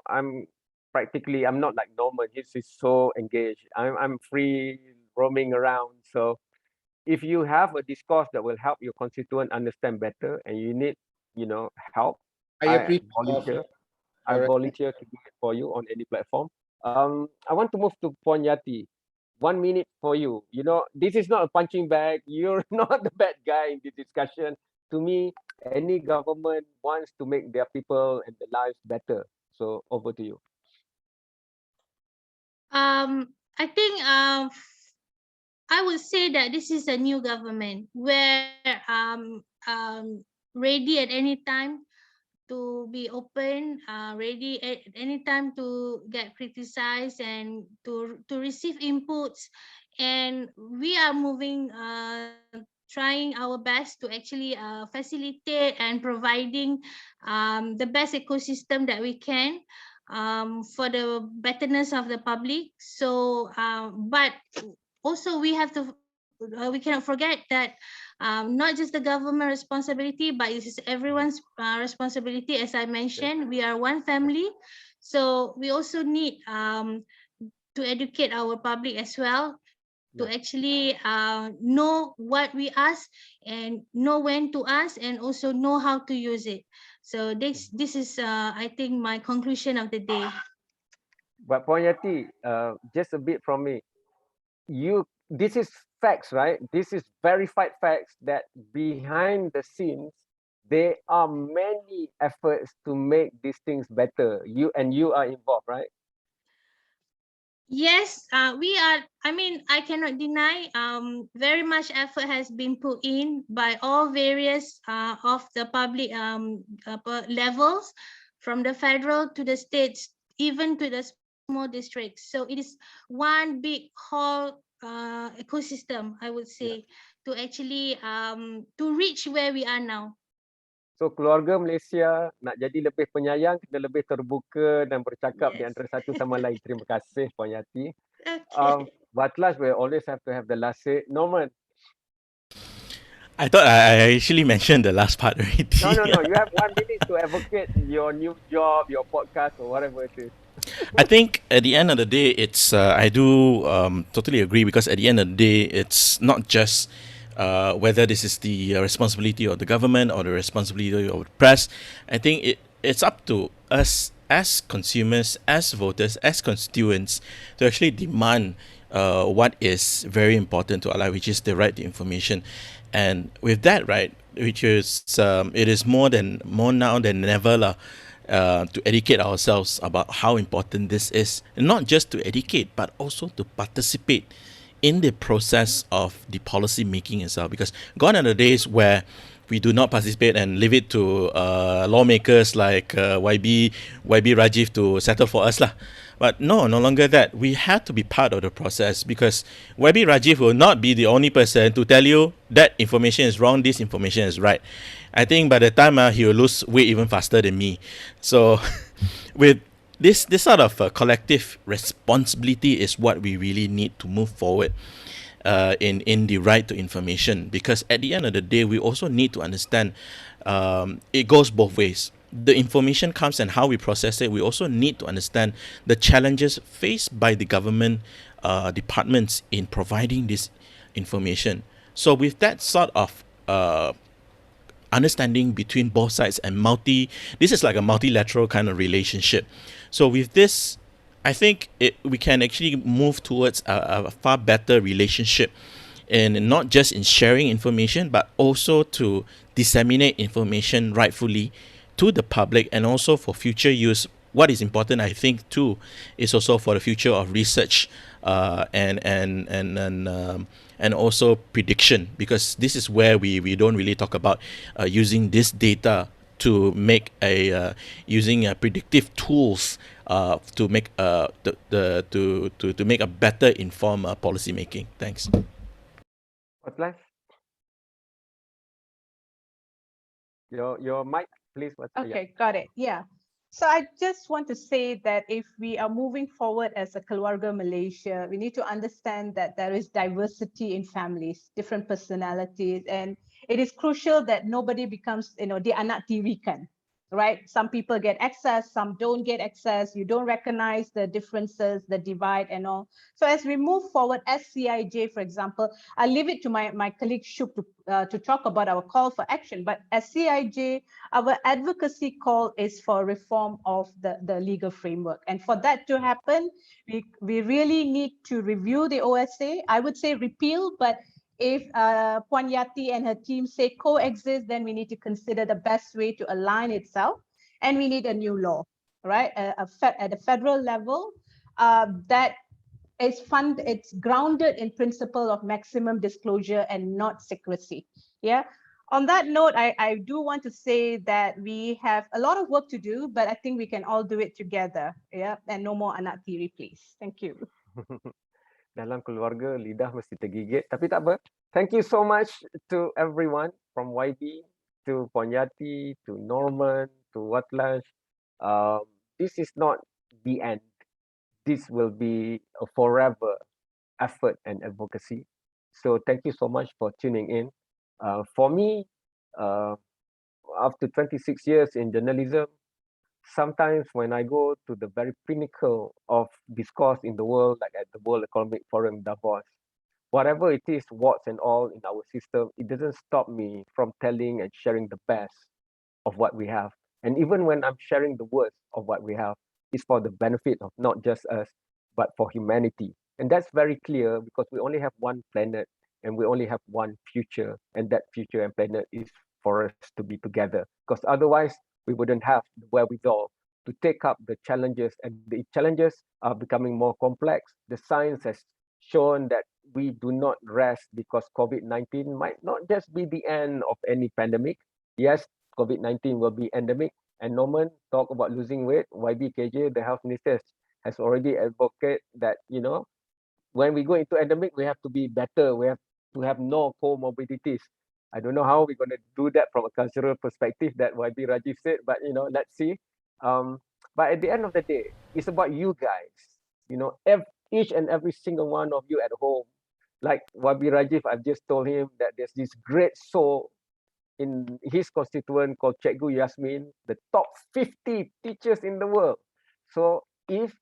I'm not like Norman. He's so engaged. I'm free roaming around. So if you have a discourse that will help your constituent understand better and you need, help, I appreciate volunteer. I volunteer to do it for you on any platform. I want to move to Puan Yati. 1 minute for you. This is not a punching bag. You're not the bad guy in this discussion. To me, any government wants to make their people and their lives better. So over to you. I think I would say that this is a new government where ready at any time to be open, ready at any time to get criticized and to receive inputs. And we are moving, trying our best to actually facilitate and providing the best ecosystem that we can for the betterness of the public. So, but also we have to, we cannot forget that not just the government responsibility, but it is everyone's responsibility. As I mentioned, we are one family, so we also need to educate our public as well, to actually know what we ask and know when to ask, and also know how to use it. So this is I think my conclusion of the day. But Puan Yati, just a bit from me. You this is facts, right? This is verified facts that behind the scenes, there are many efforts to make these things better. You are involved, right? Yes, we are. I mean, I cannot deny. Very much effort has been put in by all various of the public levels, from the federal to the states, even to the small districts. So it is one big whole ecosystem, I would Yeah. say, to actually to reach where we are now. So keluarga Malaysia nak jadi lebih penyayang, kena lebih terbuka dan bercakap di Yes. antara satu sama lain. Terima kasih Puan Yati. Okay. But last, we always have to have the last say. Norman, I thought I actually mentioned the last part already. no. You have 1 minute to advocate your new job, your podcast, or whatever it is. I think at the end of the day, it's I do totally agree, because at the end of the day, it's not just whether this is the responsibility of the government or the responsibility of the press. I think it's up to us as consumers, as voters, as constituents to actually demand what is very important to our life, which is the right to information. And with that, right, which is it is more now than never lah, to educate ourselves about how important this is, and not just to educate, but also to participate in the process of the policy making itself. Because gone are the days where we do not participate and leave it to lawmakers like YB Rajiv to settle for us lah. But no longer that. We have to be part of the process, because YB Rajiv will not be the only person to tell you that information is wrong, this information is right. I think by the time he will lose weight even faster than me. So with this sort of collective responsibility is what we really need to move forward in the right to information. Because at the end of the day, we also need to understand it goes both ways. The information comes, and how we process it, we also need to understand the challenges faced by the government departments in providing this information. So with that sort of understanding between both sides, and this is like a multilateral kind of relationship. So with this, I think we can actually move towards a far better relationship, and not just in sharing information, but also to disseminate information rightfully to the public, and also for future use. What is important, I think, too, is also for the future of research and also prediction, because this is where we don't really talk about using this data to make using predictive tools to make to make a better informed policy making. Thanks. What's left? Your mic, please. Okay, got it. Yeah. So I just want to say that if we are moving forward as a Keluarga Malaysia, we need to understand that there is diversity in families, different personalities, and it is crucial that nobody becomes, the anak tirikan, right? Some people get access, some don't get access. You don't recognize the differences, the divide and all. So as we move forward as CIJ, for example, I'll leave it to my colleague Shuk to talk about our call for action. But as CIJ, our advocacy call is for reform of the legal framework. And for that to happen, we really need to review the OSA. I would say repeal, but if Puan Yati and her team say coexist, then we need to consider the best way to align itself. And we need a new law, right? At the federal level, that it's grounded in principle of maximum disclosure and not secrecy. Yeah. On that note, I do want to say that we have a lot of work to do, but I think we can all do it together. Yeah. And no more anak tiri, please. Thank you. Dalam keluarga, lidah mesti tergigit. Tapi tak apa. Thank you so much to everyone, from YB to Puan Yati to Norman to Watlash. This is not the end. This will be a forever effort and advocacy. So thank you so much for tuning in. For me, after 26 years in journalism, sometimes when I go to the very pinnacle of discourse in the world, like at the World Economic Forum, Davos, whatever it is, warts and all in our system, it doesn't stop me from telling and sharing the best of what we have. And even when I'm sharing the worst of what we have, it's for the benefit of not just us, but for humanity. And that's very clear because we only have one planet and we only have one future. And that future and planet is for us to be together. Because otherwise, we wouldn't have the wherewithal to take up the challenges. And the challenges are becoming more complex. The science has shown that we do not rest because COVID-19 might not just be the end of any pandemic. Yes, COVID-19 will be endemic. And Norman talk about losing weight. YBKJ, the health minister, has already advocated that, when we go into endemic, we have to be better. We have to have no comorbidities. I don't know how we're going to do that from a cultural perspective that YB Rajiv said, but let's see. But at the end of the day, it's about you guys. Each and every single one of you at home. Like YB Rajiv, I've just told him that there's this great soul in his constituent called Cikgu Yasmin, the top 50 teachers in the world. So if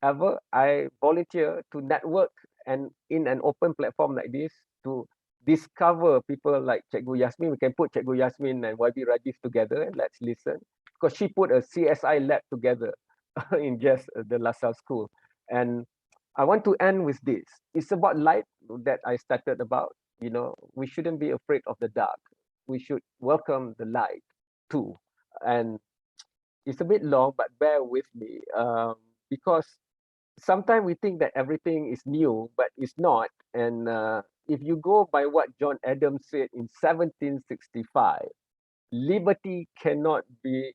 ever I volunteer to network and in an open platform like this to discover people like Cikgu Yasmin, we can put Cikgu Yasmin and YB Rajiv together and let's listen. Because she put a CSI lab together in just the LaSalle school. And I want to end with this. It's about light that I started about. We shouldn't be afraid of the dark. We should welcome the light too. And it's a bit long, but bear with me because sometimes we think that everything is new, but it's not. And if you go by what John Adams said in 1765, liberty cannot be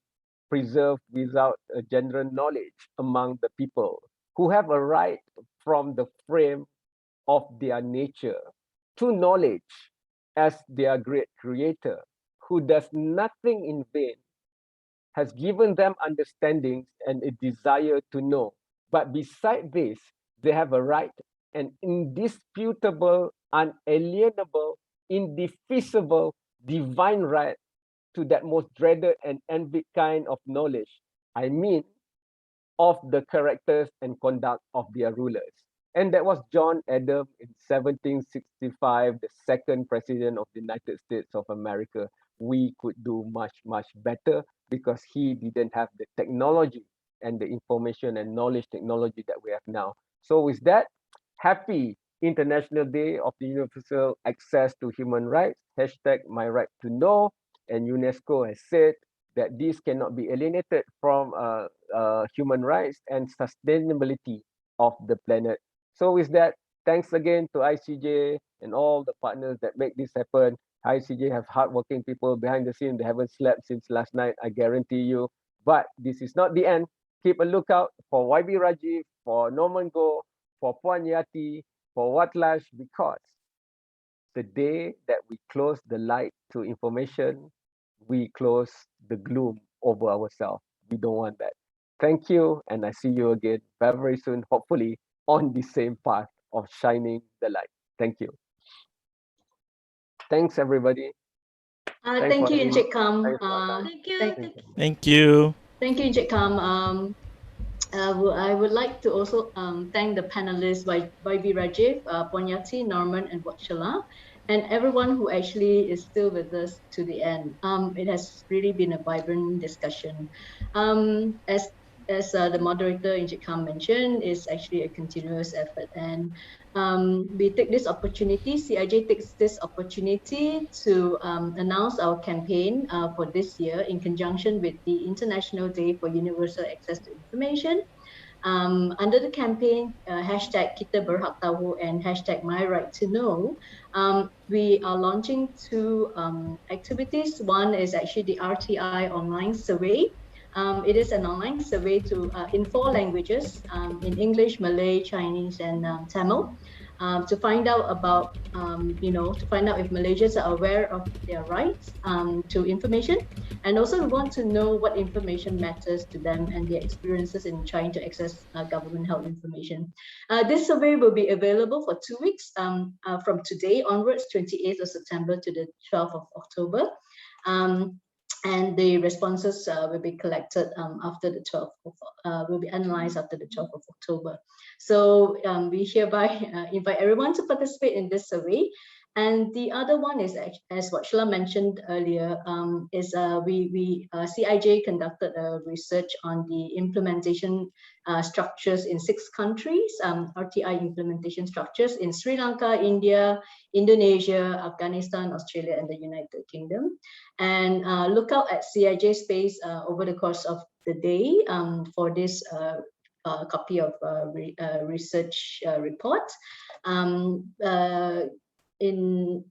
preserved without a general knowledge among the people who have a right from the frame of their nature to knowledge as their great creator, who does nothing in vain, has given them understandings and a desire to know. But beside this, they have a right, an indisputable, unalienable, indefeasible, divine right to that most dreaded and envied kind of knowledge. I mean, of the characters and conduct of their rulers. And that was John Adams in 1765, the second president of the United States of America. We could do much, much better because he didn't have the technology and the information and knowledge technology that we have now. So with that, happy International Day of the Universal Access to Human Rights, hashtag my right to know. And UNESCO has said that this cannot be alienated from human rights and sustainability of the planet. So with that, thanks again to ICJ and all the partners that make this happen. ICJ have hardworking people behind the scene. They haven't slept since last night, I guarantee you. But this is not the end. Keep a lookout for YB Rajiv, for Norman Go, for Puan Yati, for Watlash, because the day that we close the light to information, we close the gloom over ourselves. We don't want that. Thank you, and I see you again very, very soon, hopefully on the same path of shining the light. Thank you. Thanks, everybody. Thanks Thank for you, having me. Encik Kam. Thanks for your time. Thank you. Thank- Thank you. Thank you. Thank you, Encik Kam. I would like to also thank the panelists, YB Rajiv, Ponyati, Norman, and Watshala, and everyone who actually is still with us to the end. It has really been a vibrant discussion. As the moderator Encik Kam mentioned, it's actually a continuous effort, and we take this opportunity. CIJ takes this opportunity to announce our campaign for this year in conjunction with the International Day for Universal Access to Information. Under the campaign hashtag Kita Berhak Tahu and hashtag My Right to Know, we are launching two activities. One is actually the RTI online survey. It is an online survey in 4 languages, in English, Malay, Chinese, and Tamil, to find out about, to find out if Malaysians are aware of their rights to information. And also we want to know what information matters to them and their experiences in trying to access government health information. This survey will be available for 2 weeks from today onwards, 28th of September to the 12th of October. And the responses will be collected after the 12th of, will be analyzed after the 12th of October. So we hereby invite everyone to participate in this survey. And the other one is, as what Sheila mentioned earlier, CIJ conducted a research on the implementation structures in 6 countries, RTI implementation structures in Sri Lanka, India, Indonesia, Afghanistan, Australia, and the United Kingdom. And look out at CIJ space over the course of the day for this copy of research report. In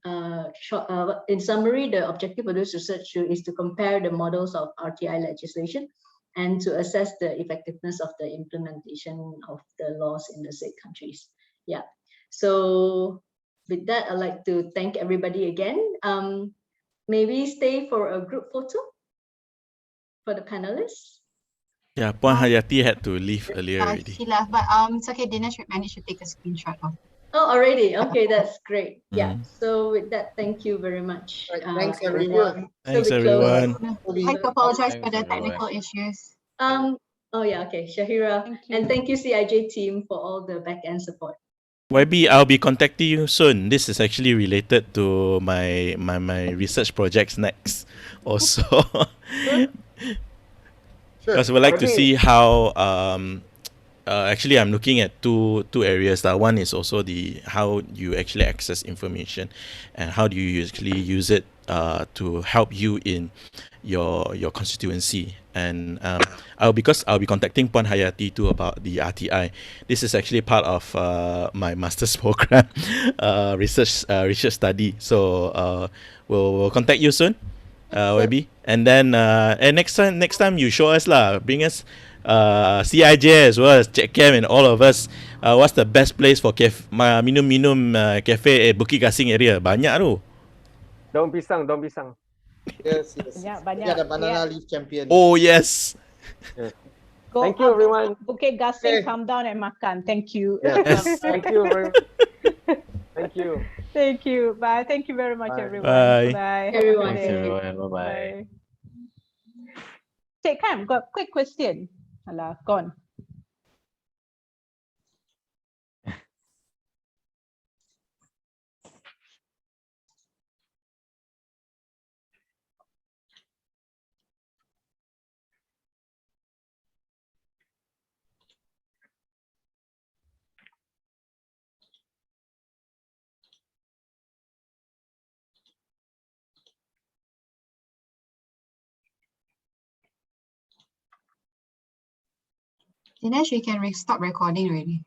summary, the objective of this research is to compare the models of RTI legislation and to assess the effectiveness of the implementation of the laws in the 6 countries. Yeah. So with that, I'd like to thank everybody again. Maybe stay for a group photo for the panelists. Yeah, Puan Hayati had to leave earlier already. She left, but it's okay. Dina should manage to take a screenshot of. Oh, already? Okay, that's great. Yeah. So with that, thank you very much. Right, thanks everyone. Thanks everyone. I'd like to apologize for the Thanks, everyone. technical issues. Oh yeah, okay, Shahira. Thank you. And thank you CIJ team for all the back-end support. YB, I'll be contacting you soon. This is actually related to my research projects next also. Because we'd like to see how actually I'm looking at two areas. One is also the how you actually access information and how do you actually use it to help you in your constituency. And I'll be contacting Puan Hayati too about the RTI. This is actually part of my master's program research study. So we'll contact you soon, YB. And then and next time you show us lah, bring us CIJ as well as Cik Cam and all of us. What's the best place for minum cafe Bukit Gasing area? Banyak tu. Daun pisang. Yes. Yeah, banyak. Yeah, the banana leaf champion. Oh yes. Go Thank you, up everyone. Bukit Gasing, Okay. come down and makan. Thank you. Yes. Thank you very Thank you. Thank you. Bye. Thank you very much, Bye. everyone. Bye. Bye. Everyone. Thanks, everyone. Bye-bye. Cik Kam, got quick question. Alah, gone. Dinesh, we can stop recording already.